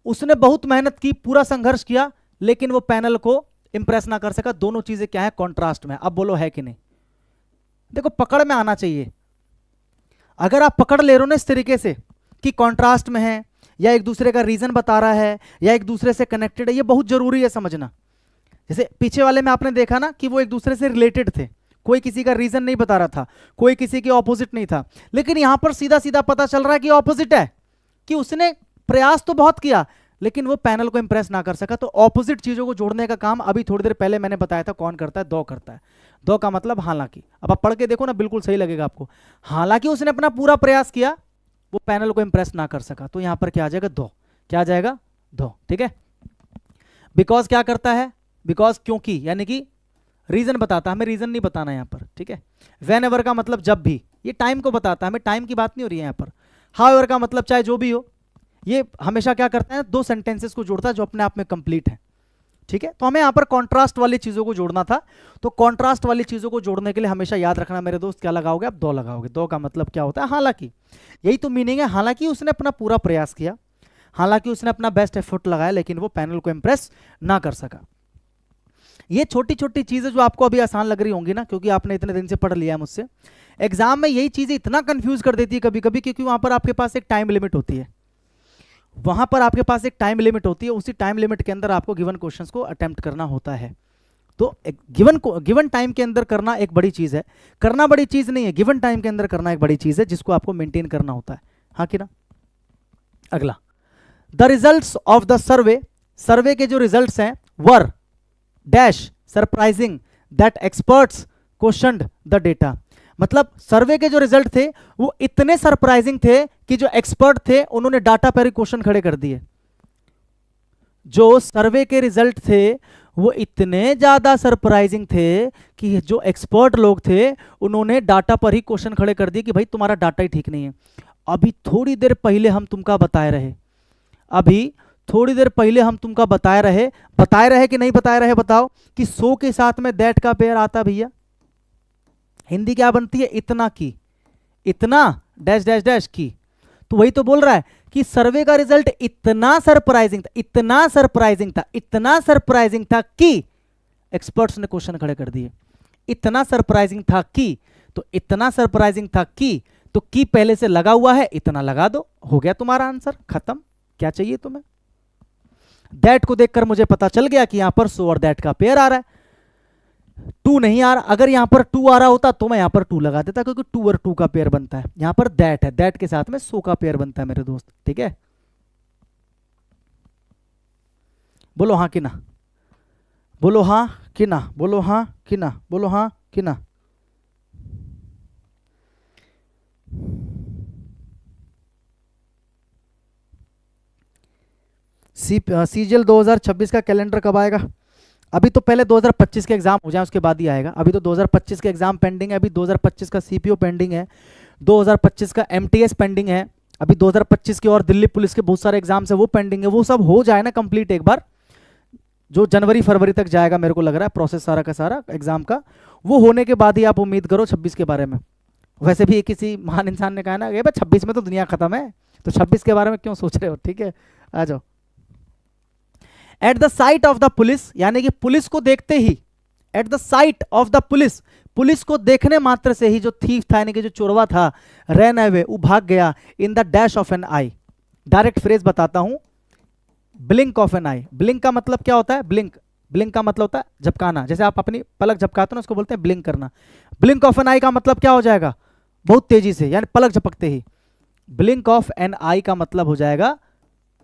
[SPEAKER 1] उसने बहुत मेहनत की, पूरा संघर्ष किया, लेकिन वो पैनल को इंप्रेस ना कर सका, दोनों चीजें क्या है, कॉन्ट्रास्ट में। अब बोलो है कि नहीं? देखो पकड़ में आना चाहिए। अगर आप पकड़ ले रहे हो ना इस तरीके से कि कॉन्ट्रास्ट में है, या एक दूसरे का रीजन बता रहा है, या एक दूसरे से कनेक्टेड है, ये बहुत जरूरी है समझना। जैसे पीछे वाले में आपने देखा ना कि वो एक दूसरे से रिलेटेड थे, कोई किसी का रीजन नहीं बता रहा था, कोई किसी के ऑपोजिट नहीं था, लेकिन यहां पर सीधा सीधा पता चल रहा है कि ऑपोजिट है, कि उसने प्रयास तो बहुत किया लेकिन वो पैनल को इंप्रेस ना कर सका। तो ऑपोजिट चीजों को जोड़ने का काम अभी थोड़ी देर पहले मैंने बताया था कौन करता है, दो करता है। दो का मतलब हालांकि, अब आप पढ़ के देखो ना, बिल्कुल सही लगेगा आपको। हालांकि उसने अपना पूरा प्रयास किया, वो पैनल को इंप्रेस ना कर सका, तो यहां पर क्या आ जाएगा, दो। क्या आ जाएगा, दो। ठीक है। बिकॉज क्या करता है, बिकॉज क्योंकि, यानी कि रीजन बताता है, हमें रीजन नहीं बताना यहां पर। ठीक है। वेन एवर का मतलब जब भी, ये टाइम को बताता है, हमें टाइम की बात नहीं हो रही है यहां पर। हाउ एवर का मतलब चाहे जो भी हो, ये हमेशा क्या करता है, दो सेंटेंसेस को जोड़ता है जो अपने आप में कंप्लीट है। ठीक है। तो हमें यहां पर कॉन्ट्रास्ट वाली चीजों को जोड़ना था, तो कॉन्ट्रास्ट वाली चीजों को जोड़ने के लिए हमेशा याद रखना मेरे दोस्त, क्या लगाओगे आप, दो लगाओगे। दो का मतलब क्या होता है, हालांकि। यही तो मीनिंग है, हालांकि उसने अपना पूरा प्रयास किया, हालांकि उसने अपना बेस्ट एफर्ट लगाया, लेकिन वो पैनल को इंप्रेस ना कर सका। ये छोटी छोटी चीजें जो आपको अभी आसान लग रही होंगी ना, क्योंकि आपने इतने दिन से पढ़ लिया है मुझसे, एग्जाम में यही चीजें इतना कंफ्यूज कर देती है कभी कभी, क्योंकि वहां पर आपके पास एक टाइम लिमिट होती है, वहां पर आपके पास एक टाइम लिमिट होती है, उसी टाइम लिमिट के अंदर आपको गिवन क्वेश्चंस को अटेम्प्ट करना होता है। तो गिवन टाइम के अंदर करना एक बड़ी चीज है, करना बड़ी चीज नहीं है, गिवन टाइम के अंदर करना एक बड़ी चीज है, जिसको आपको मेंटेन करना होता है। हाँ कि ना? अगला, the results of the survey, survey के जो रिजल्ट्स हैं, were dash surprising that experts questioned the data. मतलब सर्वे के जो रिजल्ट थे वो इतने सरप्राइजिंग थे कि जो एक्सपर्ट थे उन्होंने डाटा पर ही क्वेश्चन खड़े कर दिए। जो सर्वे के रिजल्ट थे वो इतने ज्यादा सरप्राइजिंग थे कि जो एक्सपर्ट लोग थे उन्होंने डाटा पर ही क्वेश्चन खड़े कर दिए कि भाई तुम्हारा डाटा ही ठीक नहीं है। अभी थोड़ी देर पहले हम तुमका बताए रहे, अभी थोड़ी देर पहले हम तुमका बताए रहे कि नहीं बताए रहे, बताओ, कि सो के साथ में दैट का पेयर आता भैया। हिंदी क्या बनती है, इतना की, इतना डैश डैश डैश की। तो वही तो बोल रहा है कि सर्वे का रिजल्ट इतना सरप्राइजिंग था, इतना सरप्राइजिंग था, इतना सरप्राइजिंग था कि एक्सपर्ट्स ने क्वेश्चन खड़े कर दिए। इतना सरप्राइजिंग था कि, तो इतना सरप्राइजिंग था कि, तो की पहले से लगा हुआ है, इतना लगा दो, हो गया तुम्हारा आंसर, खत्म। क्या चाहिए तुम्हें? दैट को देखकर मुझे पता चल गया कि यहां पर सो और दैट का पेयर आ रहा है, टू नहीं आ रहा। अगर यहां पर टू आ रहा होता तो मैं यहां पर टू लगा देता, क्योंकि टू और टू का पेयर बनता है। यहां पर दैट है, दैट के साथ में सो का पेयर बनता है मेरे दोस्त। ठीक है, बोलो हाँ कि ना, बोलो हाँ कि ना, बोलो हाँ कि ना, बोलो हाँ कि ना। सीजीएल 2026 का कैलेंडर कब आएगा? अभी तो पहले 2025 के एग्जाम हो जाए उसके बाद ही आएगा। अभी तो 2025 के एग्जाम पेंडिंग है, अभी 2025 का सीपीओ पेंडिंग है, 2025 का एमटीएस पेंडिंग है, अभी 2025 की और दिल्ली पुलिस के बहुत सारे एग्जाम्स है वो पेंडिंग है। वो सब हो जाए ना कंप्लीट एक बार, जो जनवरी फरवरी तक जाएगा मेरे को लग रहा है प्रोसेस सारा का सारा एग्जाम का, वो होने के बाद ही आप उम्मीद करो 26 के बारे में। वैसे भी किसी महान इंसान ने कहा ना, 26 में तो दुनिया खत्म है, तो 26 के बारे में क्यों सोच रहे हो। ठीक है, आ जाओ। At the sight of the police, यानी कि पुलिस को देखते ही, at the sight of the police, police को देखने मात्र से ही जो थीफ था, यानी कि जो चोरवा था, रन अवे, वो भाग गया, in the dash of an eye. Direct phrase बताता हूं, blink of an eye. Blink का मतलब क्या होता है, ब्लिंक, ब्लिंक का मतलब होता है झपकाना, जैसे आप अपनी पलक झपकाते हो ना, उसको बोलते हैं ब्लिंक करना। ब्लिंक ऑफ एन आई का मतलब क्या हो जाएगा, बहुत तेजी से, यानी पलक झपकते ही। ब्लिंक ऑफ एन आई का मतलब हो जाएगा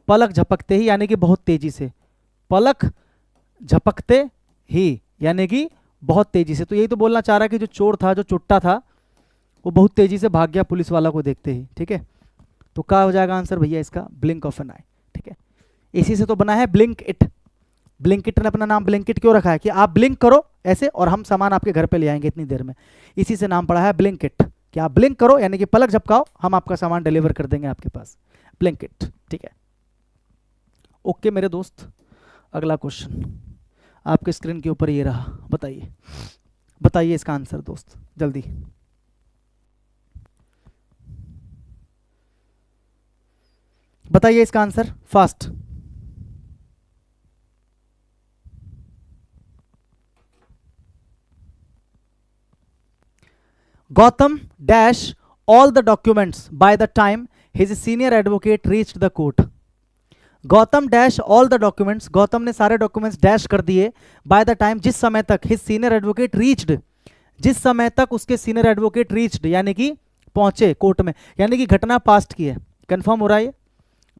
[SPEAKER 1] पलक झपकते ही, यानी कि बहुत तेजी से, पलक झपकते ही, यानी कि बहुत तेजी से। तो यही तो बोलना चाह रहा है कि जो चोर था, जो चुट्टा था, वो बहुत तेजी से भाग गया पुलिस वाला को देखते ही। ठीक है, तो क्या हो जाएगा आंसर भैया इसका, ब्लिंक ऑफ एन आई। ठीक है, इसी से तो बना है ब्लिंक इट। ब्लिंकिट ने अपना नाम ब्लिंकिट क्यों रखा है, कि आप ब्लिंक करो ऐसे और हम सामान आपके घर पे ले आएंगे इतनी देर में, इसी से नाम पड़ा है ब्लिंकिट, कि आप ब्लिंक करो यानी कि पलक झपकाओ, हम आपका सामान डिलीवर कर देंगे आपके पास, ब्लिंकिट। ठीक है, ओके मेरे दोस्त, अगला क्वेश्चन आपके स्क्रीन के ऊपर ये रहा, बताइए, बताइए इसका आंसर दोस्त जल्दी। बताइए इसका answer fast. Gautam dash all the documents by the time his senior advocate reached the court. Gautam dash all the documents, Gautam ने सारे डॉक्यूमेंट्स डैश कर दिए बाय द टाइम, जिस समय तक हिज सीनियर एडवोकेट रीच्ड, जिस समय तक उसके सीनियर एडवोकेट रीच्ड यानी कि पहुंचे कोर्ट में, यानी कि घटना पास्ट की है। कंफर्म हो रहा है ये,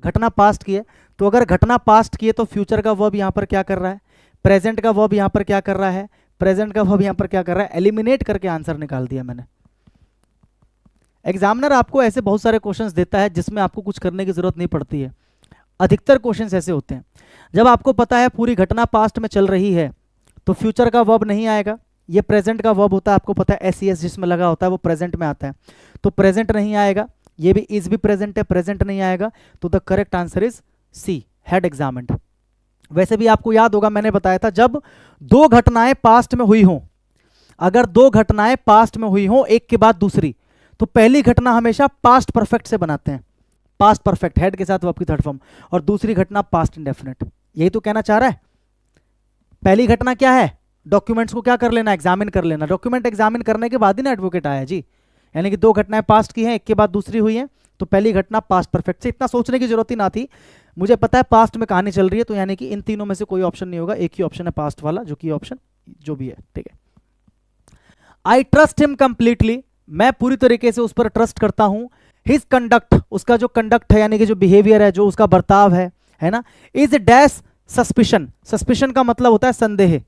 [SPEAKER 1] घटना पास्ट की है। तो अगर घटना पास्ट की है तो फ्यूचर का वर्ब यहां पर क्या कर रहा है, प्रेजेंट का वर्ब यहां पर क्या कर रहा है, प्रेजेंट का वर्ब यहां पर क्या कर रहा है, एलिमिनेट करके आंसर निकाल दिया मैंने। एग्जामिनर आपको ऐसे बहुत सारे क्वेश्चंस देता है जिसमें आपको कुछ करने की जरूरत नहीं पड़ती है। अधिकतर क्वेश्चंस ऐसे होते हैं, जब आपको पता है पूरी घटना पास्ट में चल रही है तो फ्यूचर का वर्ब नहीं आएगा, ये प्रेजेंट का वर्ब होता है, आपको पता है एस जिसमें लगा होता है वो प्रेजेंट में आता है, तो प्रेजेंट नहीं आएगा। ये भी इज भी प्रेजेंट है, प्रेजेंट नहीं आएगा, तो the correct answer is C, had examined. वैसे भी आपको याद होगा मैंने बताया था, जब दो घटनाएं पास्ट में हुई हों, अगर दो घटनाएं पास्ट में हुई हों एक के बाद दूसरी, तो पहली घटना हमेशा पास्ट परफेक्ट से बनाते हैं, पास्ट परफेक्ट हेड के साथ वर्ब की थर्ड फॉर्म, और दूसरी घटना पास्ट इंडेफिनिट। यही तो कहना चाह रहा है। पहली घटना क्या है, डॉक्यूमेंट्स को क्या कर लेना, एग्जामिन कर लेना। डॉक्यूमेंट एग्जामिन करने के बाद ही ना एडवोकेट आया जी, यानी कि दो घटनाएं पास्ट की हैं एक के बाद दूसरी हुई है, तो पहली घटना पास्ट परफेक्ट से। इतना सोचने की जरूरत ही ना थी, मुझे पता है पास्ट में कहानी चल रही है, तो यानी कि इन तीनों में से कोई ऑप्शन नहीं होगा, एक ही ऑप्शन है पास्ट वाला, जो कि ऑप्शन जो भी है, ठीक है। आई ट्रस्ट हिम कंप्लीटली, मैं पूरी तरीके से उस पर ट्रस्ट करता हूं। हिज कंडक्ट, उसका जो कंडक्ट है यानी कि जो बिहेवियर है, जो उसका बर्ताव है ना, इज डैश सस्पिशन, सस्पिशन का मतलब होता है संदेह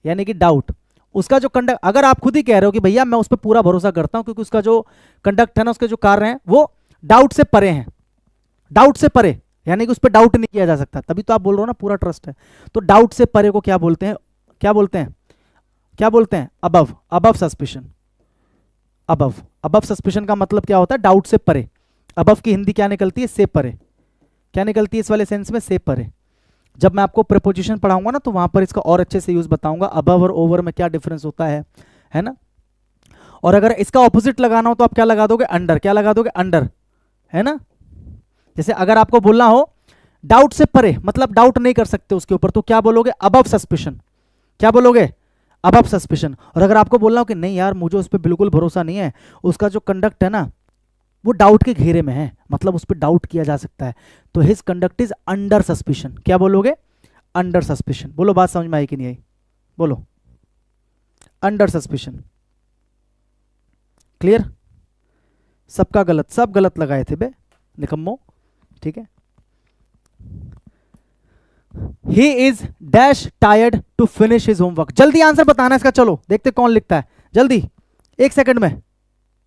[SPEAKER 1] यानी कि डाउट। उसका जो कंडक्ट, अगर आप खुद ही कह रहे हो कि भैया मैं उस पर पूरा भरोसा करता हूं क्योंकि उसका जो कंडक्ट है ना, उसके जो कार्य हैं वो डाउट से परे हैं, डाउट से परे यानी कि उस पर डाउट नहीं किया जा सकता, तभी तो आप बोल रहे हो ना पूरा ट्रस्ट है। तो डाउट से परे को क्या बोलते हैं, क्या बोलते हैं, क्या बोलते हैं, above, above suspicion. Above, above suspicion का मतलब क्या होता है, डाउट से परे। अबव की हिंदी क्या निकलती है, से परे। क्या निकलती है इस वाले सेंस में, से परे। जब मैं आपको प्रीपोजिशन पढ़ाऊंगा ना तो वहां पर इसका और अच्छे से यूज बताऊंगा, अबव और ओवर में क्या डिफरेंस होता है ना। और अगर इसका ऑपोजिट लगाना हो तो आप क्या लगा दोगे, अंडर। क्या लगा दोगे, अंडर, है ना। जैसे अगर आपको बोलना हो डाउट से परे, मतलब डाउट नहीं कर सकते उसके ऊपर, तो क्या बोलोगे, अबव सस्पिशन। क्या बोलोगे, अबव सस्पिशन। और अगर आपको बोलना हो कि नहीं यार मुझे उस पर बिल्कुल भरोसा नहीं है, उसका जो कंडक्ट है ना वो डाउट के घेरे में है, मतलब उस पर डाउट किया जा सकता है, तो his conduct is under suspicion. क्या बोलोगे, अंडर सस्पिशन। बोलो बात समझ में आई कि नहीं आई, बोलो, अंडर सस्पिशन। क्लियर, सबका गलत, सब गलत लगाए थे बे निकम्मो, ठीक है। He is dash tired to finish his homework. जल्दी आंसर बताना इसका, चलो देखते कौन लिखता है, जल्दी, एक सेकंड में,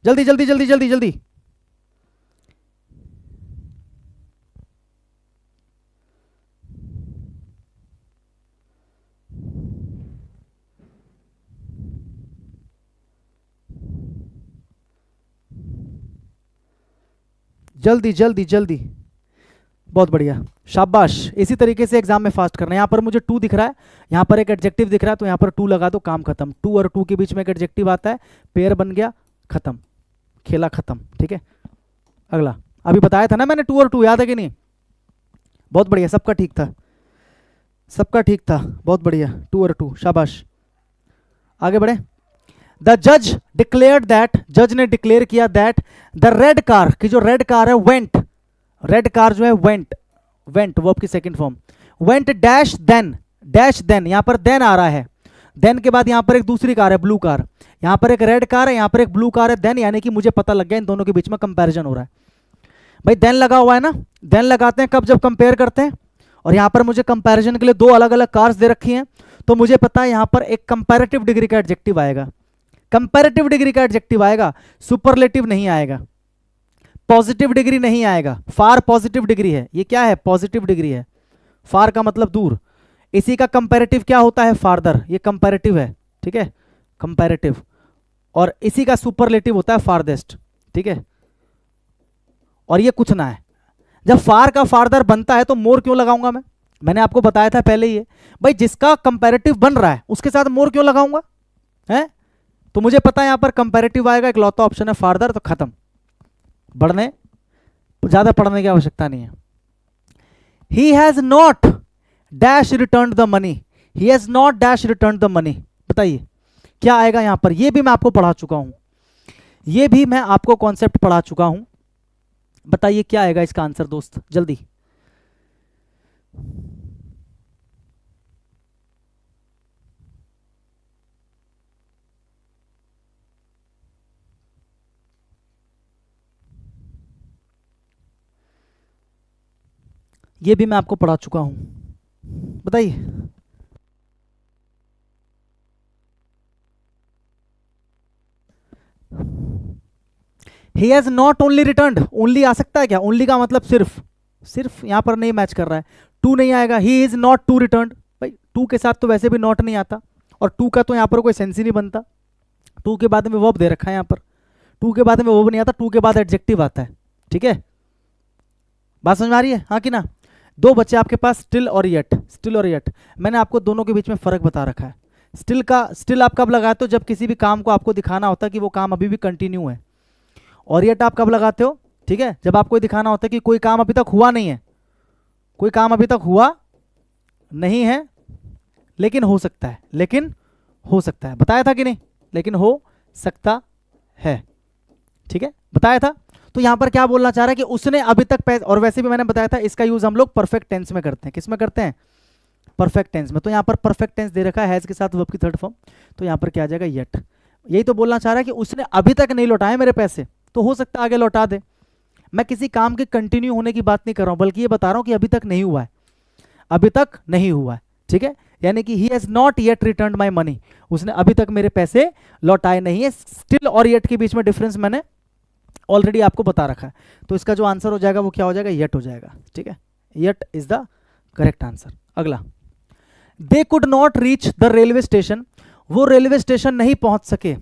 [SPEAKER 1] जल्दी जल्दी जल्दी जल्दी जल्दी। जल्दी जल्दी जल्दी, बहुत बढ़िया, शाबाश। इसी तरीके से एग्जाम में फास्ट करना है। यहाँ पर मुझे टू दिख रहा है, यहाँ पर एक एडजेक्टिव दिख रहा है, तो यहाँ पर टू लगा दो, काम खत्म। टू और टू के बीच में एक एडजेक्टिव आता है, पेयर बन गया, खत्म, खेला खत्म, ठीक है। अगला, अभी बताया था ना मैंने टू और टू, याद है कि नहीं, बहुत बढ़िया, सबका ठीक था, सबका ठीक था, बहुत बढ़िया, टू और टू, शाबाश। आगे बढ़े। द जज डिक्लेयर्ड दैट, जज ने डिक्लेयर किया दैट द रेड कार, की जो रेड कार है वेंट, रेड कार जो है वेंट, वेंट वर्ब की second form, went dash then, dash then, यहां पर देन आ रहा है, देन के बाद यहां पर एक दूसरी कार है ब्लू कार, यहां पर एक रेड कार है, यहां पर एक ब्लू कार है, देन यानी कि मुझे पता लग गया इन दोनों के बीच में कंपैरिजन हो रहा है। भाई देन लगा हुआ है ना, देन लगाते हैं कब, जब कंपेयर करते हैं, और यहां पर मुझे कंपैरिजन के लिए दो अलग अलग कार्स दे रखी हैं, तो मुझे पता है यहां पर एक कंपैरेटिव डिग्री का एडजेक्टिव आएगा, कंपैरेटिव डिग्री का एडजेक्टिव आएगा, सुपरलेटिव नहीं आएगा, पॉजिटिव डिग्री नहीं आएगा। फार पॉजिटिव डिग्री है, ये क्या है, पॉजिटिव डिग्री है, फार का मतलब दूर, इसी का कंपैरेटिव क्या होता है, फारदर, ये कंपैरेटिव है, ठीक है, कंपैरेटिव, और इसी का सुपरलेटिव होता है फारदेस्ट, ठीक है। और ये कुछ ना है, जब फार का फारदर बनता है तो मोर क्यों लगाऊंगा मैं, मैंने आपको बताया था पहले ही, भाई जिसका कंपैरेटिव बन रहा है उसके साथ मोर क्यों लगाऊंगा, है। तो मुझे पता है यहां पर कंपैरेटिव आएगा, एक लौता ऑप्शन है फारदर, तो खत्म, बढ़ने, ज्यादा पढ़ने की आवश्यकता नहीं है। ही has not dash return the money, he has not dash return the money, बताइए क्या आएगा यहां पर, यह भी मैं आपको पढ़ा चुका हूं। ये भी मैं आपको कॉन्सेप्ट पढ़ा चुका हूं। बताइए क्या आएगा इसका आंसर दोस्त, जल्दी। ये भी मैं आपको पढ़ा चुका हूं, बताइए। He has not only return, only आ सकता है क्या? ओनली का मतलब सिर्फ, सिर्फ यहां पर नहीं मैच कर रहा है, टू नहीं आएगा। He is not to return, भाई टू के साथ तो वैसे भी नॉट नहीं आता, और टू का तो यहां पर कोई सेंस ही नहीं बनता। टू के बाद में वर्ब दे रखा है यहां पर, टू के बाद में वर्ब नहीं आता, टू के बाद एडजेक्टिव आता है। ठीक है, बात समझ में आ रही है, हाँ कि ना? दो बच्चे आपके पास, स्टिल और येट। स्टिल और येट, मैंने आपको दोनों के बीच में फर्क बता रखा है। स्टिल का, स्टिल आप कब लगाते हो? जब किसी भी काम को आपको दिखाना होता है कि वो काम अभी भी कंटिन्यू है। और येट आप कब लगाते हो? ठीक है, जब आपको दिखाना होता है कि कोई काम अभी तक हुआ नहीं है, कोई काम अभी तक हुआ नहीं है लेकिन हो सकता है, लेकिन हो सकता है, बताया था कि नहीं? लेकिन हो सकता है, ठीक है, बताया था। तो यहां पर क्या बोलना चाह रहा है कि उसने अभी तक पैसे, और वैसे भी मैंने बताया था इसका यूज हम लोग परफेक्ट टेंस में करते हैं। किस में करते हैं? परफेक्ट टेंस में। तो यहां पर परफेक्ट टेंस दे रखा है हैज के साथ वर्ब की थर्ड फॉर्म, तो यहां पर क्या आ जाएगा? येट। यही तो बोलना चाह रहा है कि उसने अभी तक नहीं लौटाए मेरे पैसे, तो हो सकता है आगे लौटा दे। मैं किसी काम के कंटिन्यू होने की बात नहीं कर रहा हूं, बल्कि ये बता रहा हूं कि अभी तक नहीं हुआ है, अभी तक नहीं हुआ है। ठीक है, यानी कि ही has not yet return my money, उसने अभी तक मेरे पैसे लौटाए नहीं है। स्टिल और येट के बीच में डिफरेंस मैंने ऑलरेडी आपको बता रखा है। तो इसका जो आंसर हो जाएगा वो क्या हो जाएगा? येट हो जाएगा। ठीक है, yet is the correct answer. अगला, they could not reach the railway station, वो रेलवे स्टेशन नहीं पहुंच सके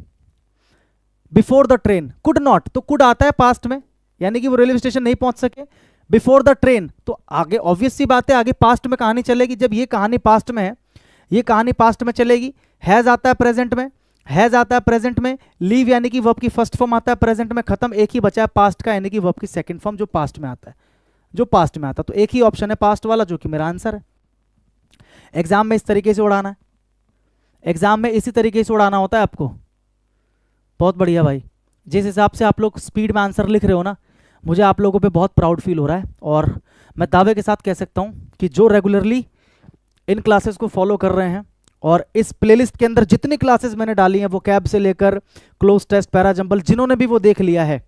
[SPEAKER 1] before the train. Could not, तो कुड आता है पास्ट में, यानी कि वो रेलवे स्टेशन नहीं पहुंच सके बिफोर द ट्रेन, तो आगे ऑब्वियस सी बात है, आगे पास्ट में कहानी चलेगी। जब ये कहानी पास्ट में है, ये कहानी पास्ट में चलेगी। हैज आता है प्रेजेंट में, हैज आता है प्रेजेंट में, लीव यानी कि वर्ब की फर्स्ट फॉर्म आता है प्रेजेंट में, खत्म, एक ही बचा है पास्ट का, यानी कि वर्ब की सेकंड फॉर्म जो पास्ट में आता है, जो पास्ट में आता है। तो एक ही ऑप्शन है पास्ट वाला, जो कि मेरा आंसर है। एग्जाम में इस तरीके से उड़ाना है, एग्जाम में इसी तरीके से उड़ाना होता है आपको। बहुत बढ़िया भाई, जिस हिसाब से आप लोग स्पीड में आंसर लिख रहे हो ना, मुझे आप लोगों पे बहुत प्राउड फील हो रहा है। और मैं दावे के साथ कह सकता हूँ कि जो रेगुलरली इन क्लासेस को फॉलो कर रहे हैं, और इस प्लेलिस्ट के अंदर जितनी क्लासेस मैंने डाली हैं, वो कैब से लेकर क्लोज टेस्ट, पैराजंबल, जिन्होंने भी वो देख लिया है,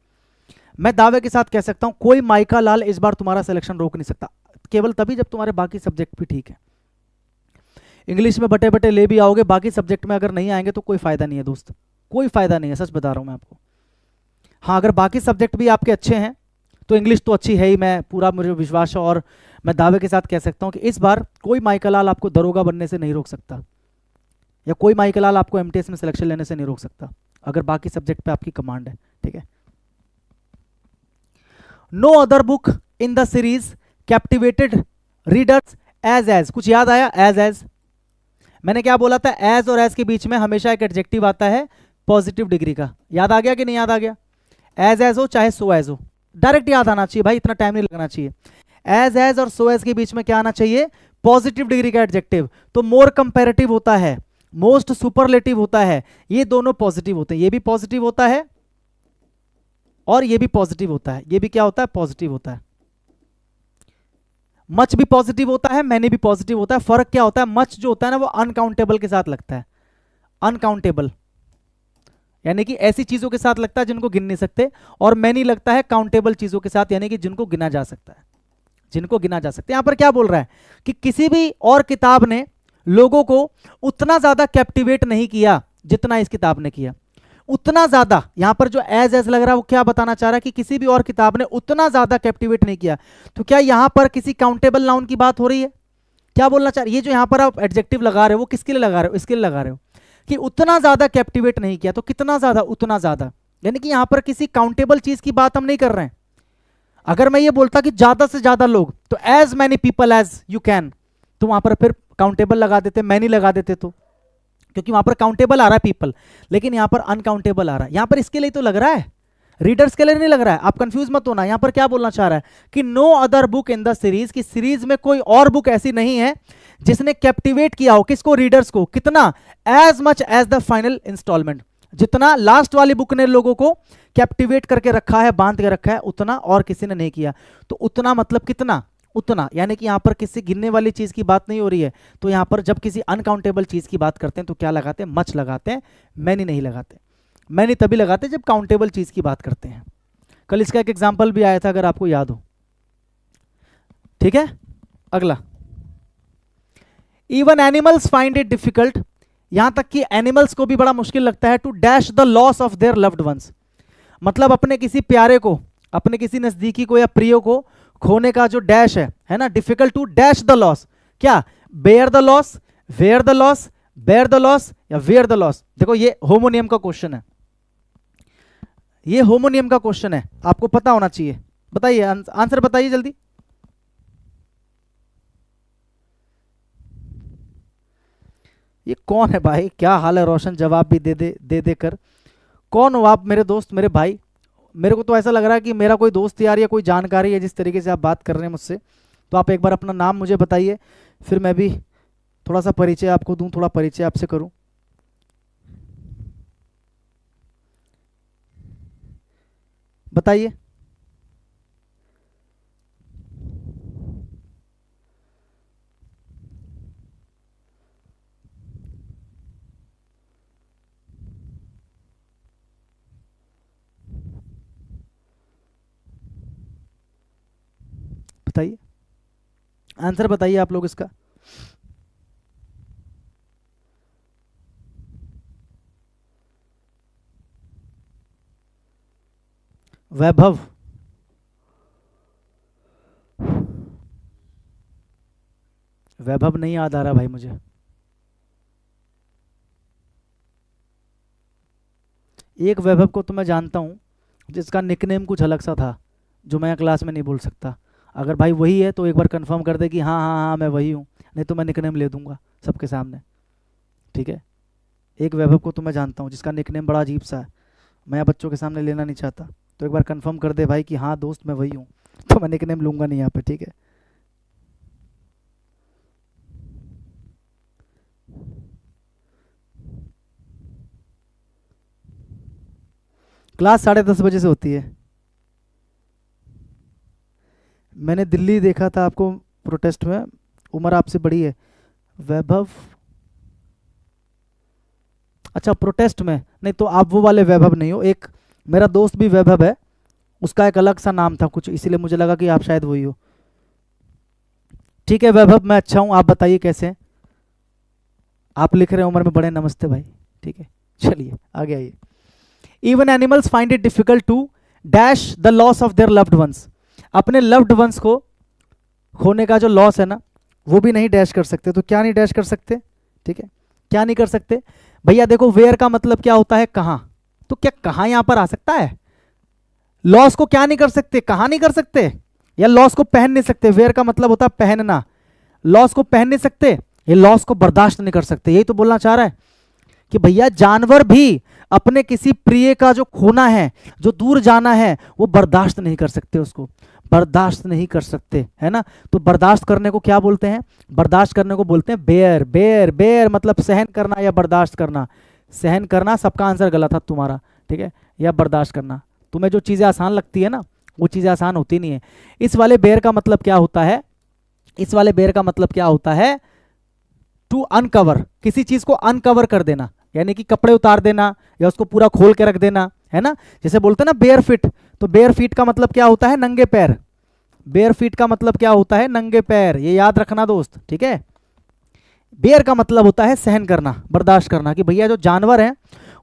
[SPEAKER 1] मैं दावे के साथ कह सकता हूँ कोई माइका लाल इस बार तुम्हारा सिलेक्शन रोक नहीं सकता। केवल तभी जब तुम्हारे बाकी सब्जेक्ट भी ठीक है। इंग्लिश में बटे बटे ले भी आओगे, बाकी सब्जेक्ट में अगर नहीं आएंगे तो कोई फायदा नहीं है दोस्त, कोई फायदा नहीं है, सच बता रहा हूं मैं आपको। हाँ, अगर बाकी सब्जेक्ट भी आपके अच्छे हैं तो इंग्लिश तो अच्छी है ही, मैं पूरा, मुझे विश्वास है। और मैं दावे के साथ कह सकता हूं कि इस बार कोई माइका लाल आपको दरोगा बनने से नहीं रोक सकता, या कोई माइका लाल आपको एमटीएस में सिलेक्शन लेने से नहीं रोक सकता, अगर बाकी सब्जेक्ट पे आपकी कमांड है। ठीक है, no other book in the series captivated readers as, कुछ याद आया? एज मैंने क्या बोला था? एज और एज के बीच में हमेशा एक एडजेक्टिव आता है पॉजिटिव डिग्री का। याद आ गया कि नहीं याद आ गया? एज हो चाहे सो एज हो, डायरेक्ट याद आना चाहिए भाई, इतना टाइम नहीं लगना चाहिए। एज और सो एज के बीच में क्या आना चाहिए? पॉजिटिव डिग्री का एडजेक्टिव। तो मोर कंपैरेटिव होता है, मोस्ट सुपरलेटिव होता है, ये दोनों पॉजिटिव होते हैं। ये भी पॉजिटिव होता है और ये भी पॉजिटिव होता है। ये भी क्या होता है? पॉजिटिव होता है। मच भी पॉजिटिव होता है, मैनी भी पॉजिटिव होता है। फर्क क्या होता है? मच जो होता है ना, वो अनकाउंटेबल के साथ लगता है, अनकाउंटेबल, यानी कि ऐसी चीजों के साथ लगता है जिनको गिन नहीं सकते, और मैनी लगता है काउंटेबल चीजों के साथ, यानी कि जिनको गिना जा सकता है, जिनको गिना जा सकता है। यहां पर क्या बोल रहा है कि किसी भी और किताब ने लोगों को उतना ज्यादा कैप्टिवेट नहीं किया जितना इस किताब ने किया, उतना ज्यादा। यहां पर जो एज लग रहा है वो क्या बताना चाह रहा है कि किसी भी और किताब ने उतना ज्यादा कैप्टिवेट नहीं किया। तो क्या यहां पर किसी काउंटेबल नाउन की बात हो रही है? क्या बोलना चाह रही है? ये जो यहां पर आप एडजेक्टिव लगा रहे हो वो किसके लिए लगा रहे हो? इसके लिए लगा रहे हो कि उतना ज्यादा कैप्टिवेट नहीं किया। तो कितना ज्यादा? उतना ज्यादा, यानी कि यहां पर किसी काउंटेबल चीज की बात हम नहीं कर रहे हैं। अगर मैं ये बोलता कि ज्यादा से ज्यादा लोग, तो as many people as you can, तो वहां पर फिर काउंटेबल लगा देते, मैनी लगा देते, तो क्योंकि वहां पर काउंटेबल आ रहा है पीपल, लेकिन यहां पर अनकाउंटेबल आ रहा है। यहां पर इसके लिए तो लग रहा है, रीडर्स के लिए नहीं लग रहा है। आप कंफ्यूज मत होना। यहां पर क्या बोलना चाह रहा है कि no other book in the series, की सीरीज में कोई और बुक ऐसी नहीं है जिसने कैप्टिवेट किया हो किसको? रीडर्स को। कितना? As much as the final instalment, जितना लास्ट वाली बुक ने लोगों को कैप्टिवेट करके रखा है, बांध के रखा है, उतना और किसी ने नहीं किया। तो उतना मतलब कितना, उतना, यानी कि यहां पर किसी गिनने वाली चीज की बात नहीं हो रही है। तो यहां पर जब किसी अनकाउंटेबल चीज की बात करते हैं तो क्या लगाते हैं, मच लगाते हैं, मैनी नहीं लगाते। मैनी तभी लगाते जब काउंटेबल चीज की बात करते हैं। कल इसका एक एग्जाम्पल भी आया था अगर आपको याद हो। ठीक है, अगला, even animals find it difficult, यहां तक कि एनिमल्स को भी बड़ा मुश्किल लगता है to dash the loss of their loved ones, मतलब अपने किसी प्यारे को, अपने किसी नजदीकी को या प्रिय को खोने का जो डैश है ना, difficult to dash the loss, क्या, bear the loss, wear the loss, bear the loss या वेयर द लॉस। देखो ये होमोनियम का क्वेश्चन है, ये होमोनियम का क्वेश्चन है, आपको पता होना चाहिए। बताइए आंसर बताइए जल्दी। ये कौन है भाई, क्या हाल है रोशन, जवाब भी दे दे कर। कौन हो आप मेरे दोस्त, मेरे भाई? मेरे को तो ऐसा लग रहा है कि मेरा कोई दोस्त यार या कोई जानकारी है जिस तरीके से आप बात कर रहे हैं मुझसे। तो आप एक बार अपना नाम मुझे बताइए, फिर मैं भी थोड़ा सा परिचय आपको दूं, थोड़ा परिचय आपसे करूं। बताइए। बताइए, आंसर बताइए आप लोग इसका। वैभव, वैभव नहीं याद आ रहा भाई मुझे। एक वैभव को तो मैं जानता हूं जिसका निकनेम कुछ अलग सा था जो मैं क्लास में नहीं बोल सकता। अगर भाई वही है तो एक बार कंफर्म कर दे कि हाँ हाँ हाँ मैं वही हूँ, नहीं तो मैं निकनेम ले दूंगा सबके सामने। ठीक है, एक वैभव को तो मैं जानता हूँ जिसका निकनेम बड़ा अजीब सा है, मैं बच्चों के सामने लेना नहीं चाहता। तो एक बार कंफर्म कर दे भाई कि हाँ दोस्त मैं वही हूँ, तो मैं निकनेम लूंगा नहीं यहाँ पे। ठीक है, क्लास 10:30 बजे से होती है। मैंने दिल्ली देखा था आपको प्रोटेस्ट में, उम्र आपसे बड़ी है। वैभव, अच्छा प्रोटेस्ट में, नहीं तो आप वो वाले वैभव नहीं हो। एक मेरा दोस्त भी वैभव है, उसका एक अलग सा नाम था कुछ, इसीलिए मुझे लगा कि आप शायद वही हो। ठीक है वैभव, मैं अच्छा हूँ, आप बताइए कैसे हैं? आप लिख रहे हैं उम्र में बड़े, नमस्ते भाई। ठीक है, चलिए आगे आइए। Even animals find it difficult to dash the loss of their loved ones, अपने लव्ड वंस को खोने का जो लॉस है ना वो भी नहीं डैश कर सकते। तो क्या नहीं डैश कर सकते, ठीक है, क्या नहीं कर सकते भैया? देखो वेयर का मतलब क्या होता है, कहां, तो क्या कहां यहां पर आ सकता है? लॉस को क्या नहीं कर सकते, कहां नहीं कर सकते, या लॉस को पहन नहीं सकते। वेयर का मतलब होता है पहनना, लॉस को पहन नहीं सकते, ये लॉस को बर्दाश्त नहीं कर सकते। यही तो बोलना चाह रहा है कि भैया जानवर भी अपने किसी प्रिय का जो खोना है, जो दूर जाना है, वो बर्दाश्त नहीं कर सकते, उसको बर्दाश्त नहीं कर सकते, है ना। तो बर्दाश्त करने को क्या बोलते हैं? बर्दाश्त करने को बोलते हैं बेयर। बेयर बेयर मतलब सहन करना या बर्दाश्त करना। सहन करना सबका आंसर गलत था तुम्हारा, ठीक है, या बर्दाश्त करना। तुम्हें जो चीज़ें आसान लगती है ना वो चीज़ें आसान होती नहीं है। इस वाले बेयर का मतलब क्या होता है, इस वाले बेयर का मतलब क्या होता है? टू अनकवर, किसी चीज को अनकवर कर देना, यानी कि कपड़े उतार देना या उसको पूरा खोल के रख देना, है ना। जैसे बोलते हैं ना बेयर फीट, तो बेयर फीट का मतलब क्या होता है? नंगे पैर। बेयर फीट का मतलब क्या होता है? नंगे पैर, ये याद रखना दोस्त, ठीक है। बेयर का मतलब होता है सहन करना, बर्दाश्त करना, कि भैया जो जानवर है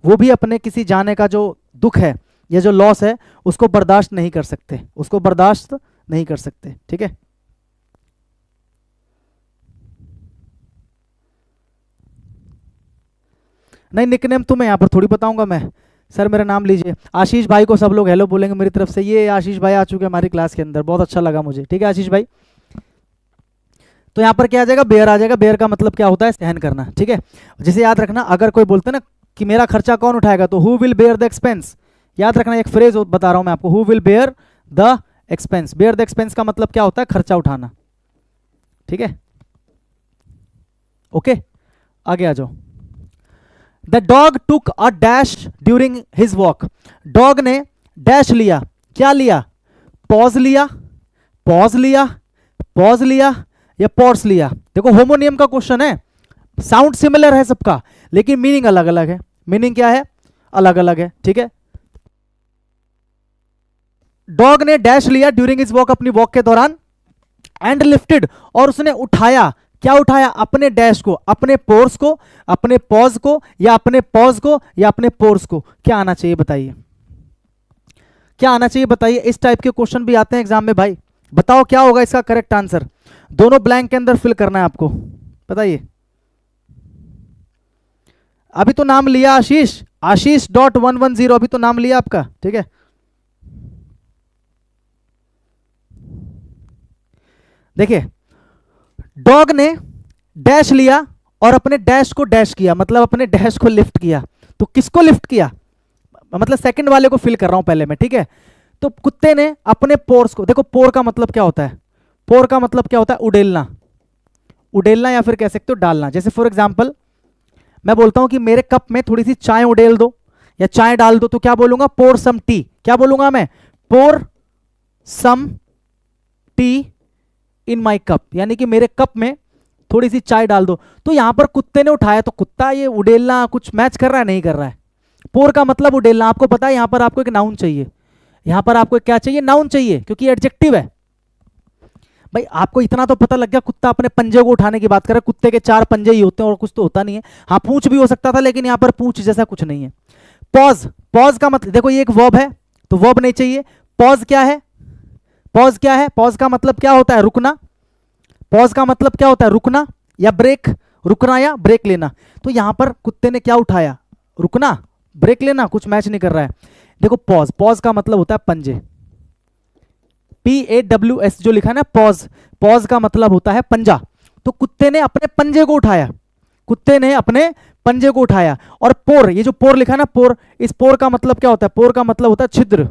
[SPEAKER 1] वो भी अपने किसी जाने का जो दुख है या जो लॉस है उसको बर्दाश्त नहीं कर सकते, उसको बर्दाश्त नहीं कर सकते, ठीक है। नहीं निकनेम तुम्हें यहाँ पर थोड़ी बताऊंगा मैं, सर मेरा नाम लीजिए। आशीष भाई को सब लोग हेलो बोलेंगे मेरी तरफ से। ये आशीष भाई आ चुके हैं हमारी क्लास के अंदर, बहुत अच्छा लगा मुझे, ठीक है आशीष भाई। तो यहाँ पर क्या आ जाएगा? बेयर आ जाएगा। बेयर का मतलब क्या होता है? सहन करना, ठीक है। जिसे याद रखना, अगर कोई बोलते ना कि मेरा खर्चा कौन उठाएगा, तो who will bear the expense, याद रखना। एक फ्रेज बता रहा हूं मैं आपको, who will bear the expense. Bear the expense का मतलब क्या होता है? खर्चा उठाना, ठीक है। ओके, आगे आ जाओ। The dog took a dash during his walk. Dog ने डैश लिया, क्या लिया? पॉज लिया, पॉज लिया, पॉज लिया या पॉज लिया। देखो होमोनियम का क्वेश्चन है, साउंड सिमिलर है सबका लेकिन मीनिंग अलग अलग है। मीनिंग क्या है? अलग अलग है, ठीक है। डॉग ने डैश लिया ड्यूरिंग हिज वॉक, अपनी वॉक के दौरान, एंड लिफ्टेड, और उसने उठाया, क्या उठाया? अपने डैश को, अपने पोर्स को, अपने पॉज को, या अपने पॉज को, या अपने पोर्स को। क्या आना चाहिए बताइए, क्या आना चाहिए बताइए। इस टाइप के क्वेश्चन भी आते हैं एग्जाम में भाई। बताओ क्या होगा इसका करेक्ट आंसर। दोनों ब्लैंक के अंदर फिल करना है आपको, बताइए। अभी तो नाम लिया आशीष, आशीष.110 अभी तो नाम लिया आपका, ठीक है। देखिए डॉग ने डैश लिया और अपने डैश को डैश किया, मतलब अपने डैश को लिफ्ट किया। तो किसको लिफ्ट किया? मतलब सेकंड वाले को फिल कर रहा हूं पहले मैं, ठीक है। तो कुत्ते ने अपने पोर्स को, देखो पोर का मतलब क्या होता है? पोर का मतलब क्या होता है? उड़ेलना, उड़ेलना या फिर कह सकते हो डालना। जैसे फॉर एग्जांपल मैं बोलता हूं कि मेरे कप में थोड़ी सी चाय उड़ेल दो या चाय डाल दो, तो क्या बोलूंगा? पोर सम टी। क्या बोलूंगा मैं? पोर some tea in my cup, यानी कि मेरे कप में थोड़ी सी चाय डाल दो। तो यहां पर कुत्ते ने उठाया, तो कुत्ता ये उड़ेलना कुछ मैच कर रहा है? नहीं कर रहा है। पोर का मतलब उड़ेलना, आपको पता है यहां पर आपको एक नाउन चाहिए, यहां पर आपको क्या चाहिए? नाउन चाहिए, क्योंकि एडजेक्टिव है भाई। आपको इतना तो पता लग गया कुत्ता अपने पंजे को उठाने की बात कर रहा है। कुत्ते के 4 पंजे ही होते हैं और कुछ तो होता नहीं है। हाँ पूंछ भी हो सकता था, लेकिन यहां पर पूंछ जैसा कुछ नहीं है। पॉज, पॉज का मतलब देखो ये एक वर्ब है, तो वर्ब नहीं चाहिए। पॉज क्या है? पॉज क्या है? पॉज का मतलब क्या होता है? रुकना। पॉज का मतलब क्या होता है? रुकना या ब्रेक, रुकना या ब्रेक लेना। तो यहां पर कुत्ते ने क्या उठाया? रुकना, ब्रेक लेना, कुछ मैच नहीं कर रहा है। देखो पॉज, पॉज का मतलब होता है पंजे, PAWS जो लिखा है ना पॉज, पॉज का मतलब होता है पंजा। तो कुत्ते ने अपने पंजे को उठाया, कुत्ते ने अपने पंजे को उठाया। और पोर, ये जो पोर लिखा है ना पोर, इस पोर का मतलब क्या होता है? पोर का मतलब होता है छिद्र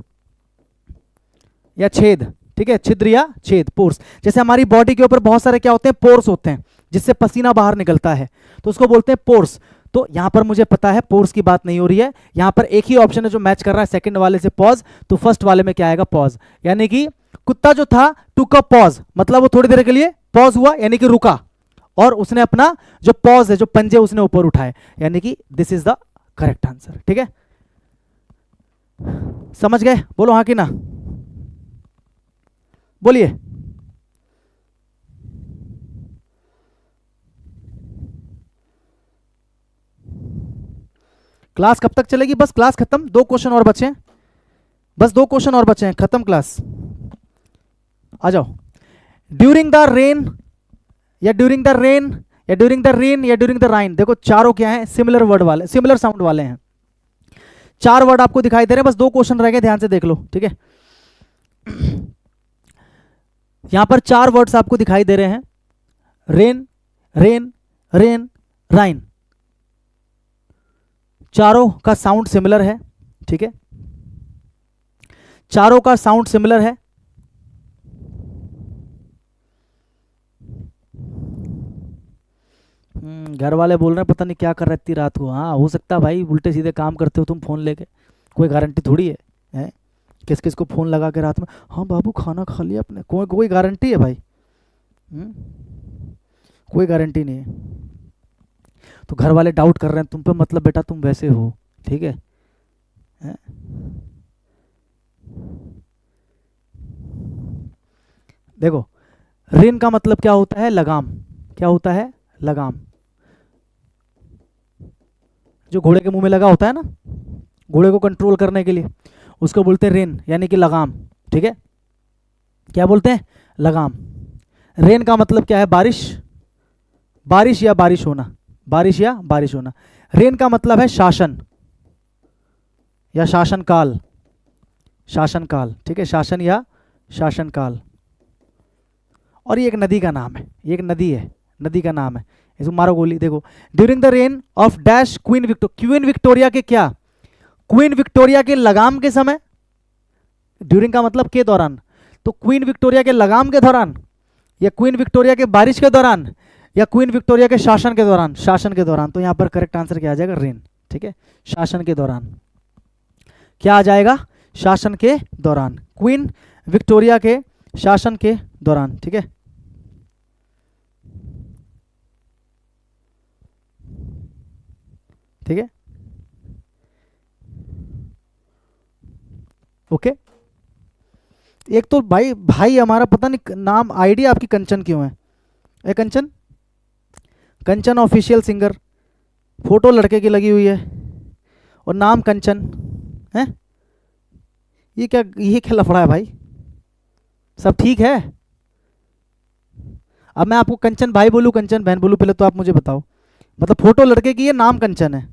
[SPEAKER 1] या छेद, ठीक है। छिद्र या छेद, पोर्स। जैसे हमारी बॉडी के ऊपर बहुत सारे क्या होते हैं? पोर्स होते हैं, जिससे पसीना बाहर निकलता है, तो उसको बोलते हैं पोर्स। तो यहां पर मुझे पता है पोर्स की बात नहीं हो रही है, यहां पर एक ही ऑप्शन है जो मैच कर रहा है सेकंड वाले से, पॉज। तो फर्स्ट वाले में क्या आएगा? पॉज। यानी कि कुत्ता जो था टुक अ पॉज, मतलब वो थोड़ी देर के लिए पॉज हुआ, यानी कि रुका, और उसने अपना जो पॉज है, जो पंजे उसने ऊपर उठाए, यानी कि this is the correct answer, ठीक है। समझ गए? बोलो हाँ कि ना, बोलिए। क्लास कब तक चलेगी? बस क्लास खत्म, 2 क्वेश्चन और बचे हैं, बस 2 क्वेश्चन और बचे हैं, खत्म क्लास। आ जाओ। ड्यूरिंग द रेन या ड्यूरिंग द रेन या ड्यूरिंग द रेन या ड्यूरिंग द राइन, देखो चारों क्या हैं? सिमिलर वर्ड वाले, सिमिलर साउंड वाले हैं। 4 वर्ड आपको दिखाई दे रहे हैं, बस 2 क्वेश्चन रह गए, ध्यान से देख लो, ठीक है। यहां पर 4 वर्ड्स आपको दिखाई दे रहे हैं, रेन, रेन, रेन, राइन। चारों का साउंड सिमिलर है, ठीक है, चारों का साउंड सिमिलर है। घर वाले बोल रहे हैं पता नहीं क्या कर रहे इतनी रात को। हाँ हो सकता है भाई, उल्टे सीधे काम करते हो तुम फोन लेके, कोई गारंटी थोड़ी है, हैं? किस किस को फोन लगा के रात में, हाँ बाबू खाना खा लिया अपने, कोई कोई गारंटी है भाई? कोई गारंटी नहीं है। तो घर वाले डाउट कर रहे हैं तुम पे, मतलब बेटा तुम वैसे हो, ठीक है, हैं? देखो रिन का मतलब क्या होता है? लगाम। क्या होता है? लगाम। जो घोड़े के मुंह में लगा होता है ना, घोड़े को कंट्रोल करने के लिए, उसको बोलते हैं रेन, यानी कि लगाम, ठीक है। क्या बोलते हैं? लगाम। रेन का मतलब क्या है? बारिश, बारिश या बारिश होना, बारिश या बारिश होना। रेन का मतलब है शासन या शासनकाल, शासनकाल, ठीक है, शासन या शासनकाल। और ये एक नदी का नाम है, ये एक नदी है, नदी का नाम है, इसको मारो गोली। देखो during the rain of dash queen Victoria, queen Victoria के क्या? क्वीन विक्टोरिया के लगाम के समय, ड्यूरिंग का मतलब के दौरान, तो क्वीन विक्टोरिया के लगाम के दौरान, या क्वीन विक्टोरिया के बारिश के दौरान, या क्वीन विक्टोरिया के शासन के दौरान, शासन के दौरान। तो यहां पर करेक्ट आंसर क्या आ जाएगा? रेन, ठीक है, शासन के दौरान। क्या आ जाएगा? शासन के दौरान, क्वीन विक्टोरिया के शासन के दौरान। ठीक है, ठीक है, ओके। एक तो भाई भाई हमारा पता नहीं नाम आईडी आपकी कंचन क्यों है? ए कंचन, कंचन ऑफिशियल सिंगर, फोटो लड़के की लगी हुई है और नाम कंचन है। ये क्या लफड़ा है भाई? सब ठीक है? अब मैं आपको कंचन भाई बोलूं कंचन बहन बोलूं, पहले तो आप मुझे बताओ। मतलब फोटो लड़के की है, नाम कंचन है,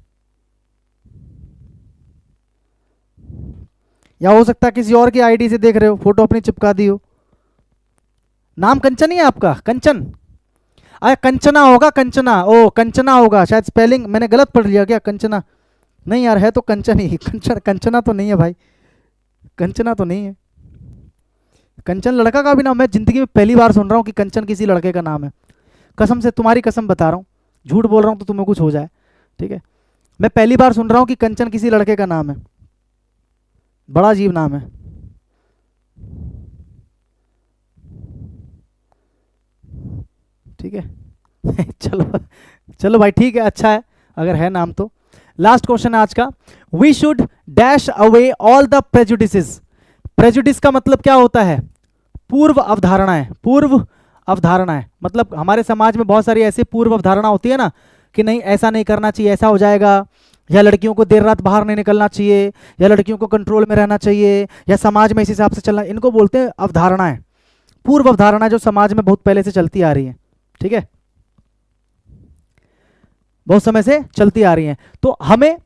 [SPEAKER 1] या हो सकता है किसी और की आईडी से देख रहे हो, फोटो अपनी चिपका दी हो। नाम कंचन ही है आपका? कंचन, अरे कंचना होगा, कंचना, ओ कंचना होगा शायद, स्पेलिंग मैंने गलत पढ़ लिया क्या? कंचना नहीं यार, है तो कंचन ही। कंचन, कंचना तो नहीं है भाई, कंचना तो नहीं है। कंचन लड़का का भी नाम, मैं जिंदगी में पहली बार सुन रहा हूँ कि कंचन किसी लड़के का नाम है। कसम से, तुम्हारी कसम बता रहा हूँ, झूठ बोल रहा हूँ तो तुम्हें कुछ हो जाए। ठीक है, मैं पहली बार सुन रहा हूँ कि कंचन किसी लड़के का नाम है। बड़ा अजीब नाम है। ठीक है। चलो चलो भाई, ठीक है, अच्छा है अगर है नाम तो। लास्ट क्वेश्चन है आज का। We should dash away all the prejudices. Prejudice का मतलब क्या होता है? पूर्व अवधारणाएं। पूर्व अवधारणाएं मतलब हमारे समाज में बहुत सारी ऐसी पूर्व अवधारणा होती है ना, कि नहीं ऐसा नहीं करना चाहिए, ऐसा हो जाएगा, या लड़कियों को देर रात बाहर नहीं निकलना चाहिए, या लड़कियों को कंट्रोल में रहना चाहिए, या समाज में इस हिसाब से चलना, इनको बोलते हैं अवधारणाएं। पूर्व अवधारणा जो समाज में बहुत पहले से चलती आ रही है। ठीक है, बहुत समय से चलती आ रही हैं। तो हमें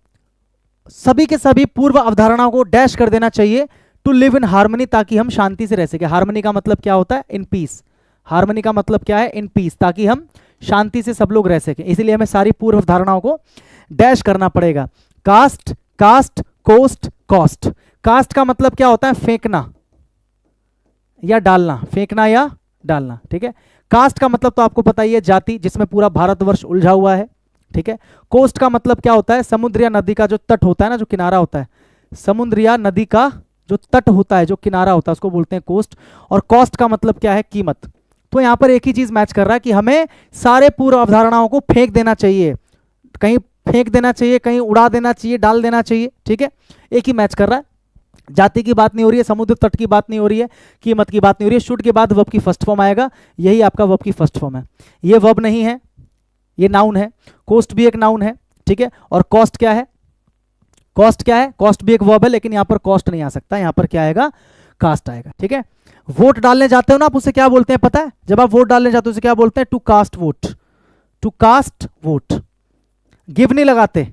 [SPEAKER 1] सभी के सभी पूर्व अवधारणाओं को डैश कर देना चाहिए, टू लिव इन हार्मनी, ताकि हम शांति से रह सके। हार्मनी का मतलब क्या होता है? In peace. हार्मनी का मतलब क्या है? इन पीस, ताकि हम शांति से सब लोग रह सके। इसलिए हमें सारी पूर्व अवधारणाओं को डैश करना पड़ेगा। Cast, caste, coast, cost. Cast का मतलब क्या होता है? फेंकना या डालना, फेंकना या डालना। ठीक है, कास्ट का मतलब तो आपको पता ही है, जाति, जिसमें पूरा भारतवर्ष उलझा हुआ है। ठीक है, कोस्ट का मतलब क्या होता है? समुद्र या नदी का जो तट होता है ना, जो किनारा होता है, समुद्र या नदी का जो तट होता है, जो किनारा होता है, उसको बोलते हैं कोस्ट। और कॉस्ट का मतलब क्या है? कीमत। तो यहां पर एक ही चीज मैच कर रहा है कि हमें सारे पूर्व अवधारणाओं को फेंक देना चाहिए, कहीं फेंक देना चाहिए, कहीं उड़ा देना चाहिए, डाल देना चाहिए। ठीक है, एक ही मैच कर रहा है। जाति की बात नहीं हो रही है, समुद्र तट की बात नहीं हो रही है, कीमत की बात नहीं हो रही है। शुड के बाद वर्ब की फर्स्ट फॉर्म आएगा, यही आपका वर्ब की फर्स्ट फॉर्म है। ये वर्ब नहीं है, ये नाउन है। कोस्ट भी एक नाउन है। ठीक है, और कॉस्ट क्या है? कॉस्ट क्या है? कॉस्ट भी एक वर्ब है, लेकिन यहां पर कॉस्ट नहीं आ सकता, यहां पर क्या आएगा? कास्ट आएगा। ठीक है, वोट डालने जाते हो ना आप, उसे क्या बोलते हैं पता है? जब आप वोट डालने जाते हो उसे क्या बोलते हैं? To cast vote. To cast vote. Give नहीं लगाते,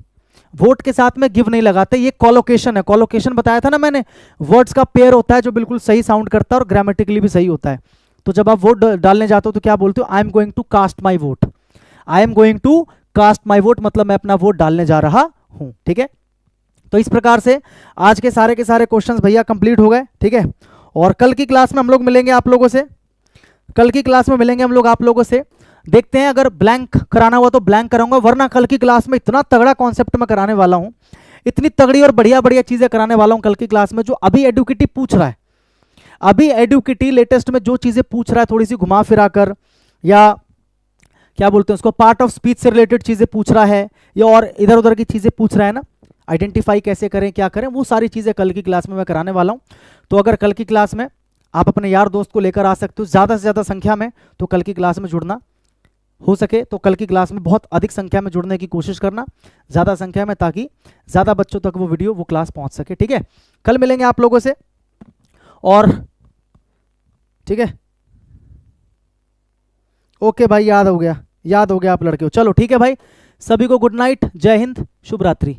[SPEAKER 1] वोट के साथ में गिव नहीं लगाते, ये कॉलोकेशन है। कॉलोकेशन बताया था ना मैंने, वर्ड्स का पेयर होता है जो बिल्कुल सही साउंड करता है और ग्रामेटिकली भी सही होता है। तो जब आप वोट डालने जाते हो तो क्या बोलते हो? I am going to cast my vote. I am going to cast my vote मतलब मैं अपना वोट डालने जा रहा हूं। ठीक है, तो इस प्रकार से आज के सारे क्वेश्चंस भैया कंप्लीट हो गए। ठीक है, और कल की क्लास में हम लोग मिलेंगे आप लोगों से, कल की क्लास में मिलेंगे हम लोग आप लोगों से। देखते हैं, अगर ब्लैंक कराना हुआ तो ब्लैंक कराऊंगा, वरना कल की क्लास में इतना तगड़ा कॉन्सेप्ट में कराने वाला हूं, इतनी तगड़ी और बढ़िया बढ़िया चीजें कराने वाला हूं कल की क्लास में, जो अभी एडुकेटी पूछ रहा है। अभी एडुकेटी लेटेस्ट में जो चीजें पूछ रहा है, थोड़ी सी घुमा फिरा कर, या क्या बोलते हैं उसको, पार्ट ऑफ स्पीच से रिलेटेड चीजें पूछ रहा है, या और इधर उधर की चीजें पूछ रहा है ना, आइडेंटिफाई कैसे करें, क्या करें, वो सारी चीजें कल की क्लास में मैं कराने वाला हूं। तो अगर कल की क्लास में आप अपने यार दोस्त को लेकर आ सकते हो ज्यादा से ज्यादा संख्या में, तो कल की क्लास में जुड़ना, हो सके तो कल की क्लास में बहुत अधिक संख्या में जुड़ने की कोशिश करना, ज्यादा संख्या में, ताकि ज्यादा बच्चों तक वो वीडियो, वो क्लास पहुंच सके। ठीक है, कल मिलेंगे आप लोगों से। और ठीक है, ओके भाई, याद हो गया, याद हो गया आप लड़के हो। चलो ठीक है भाई, सभी को गुड नाइट, जय हिंद, शुभ रात्रि।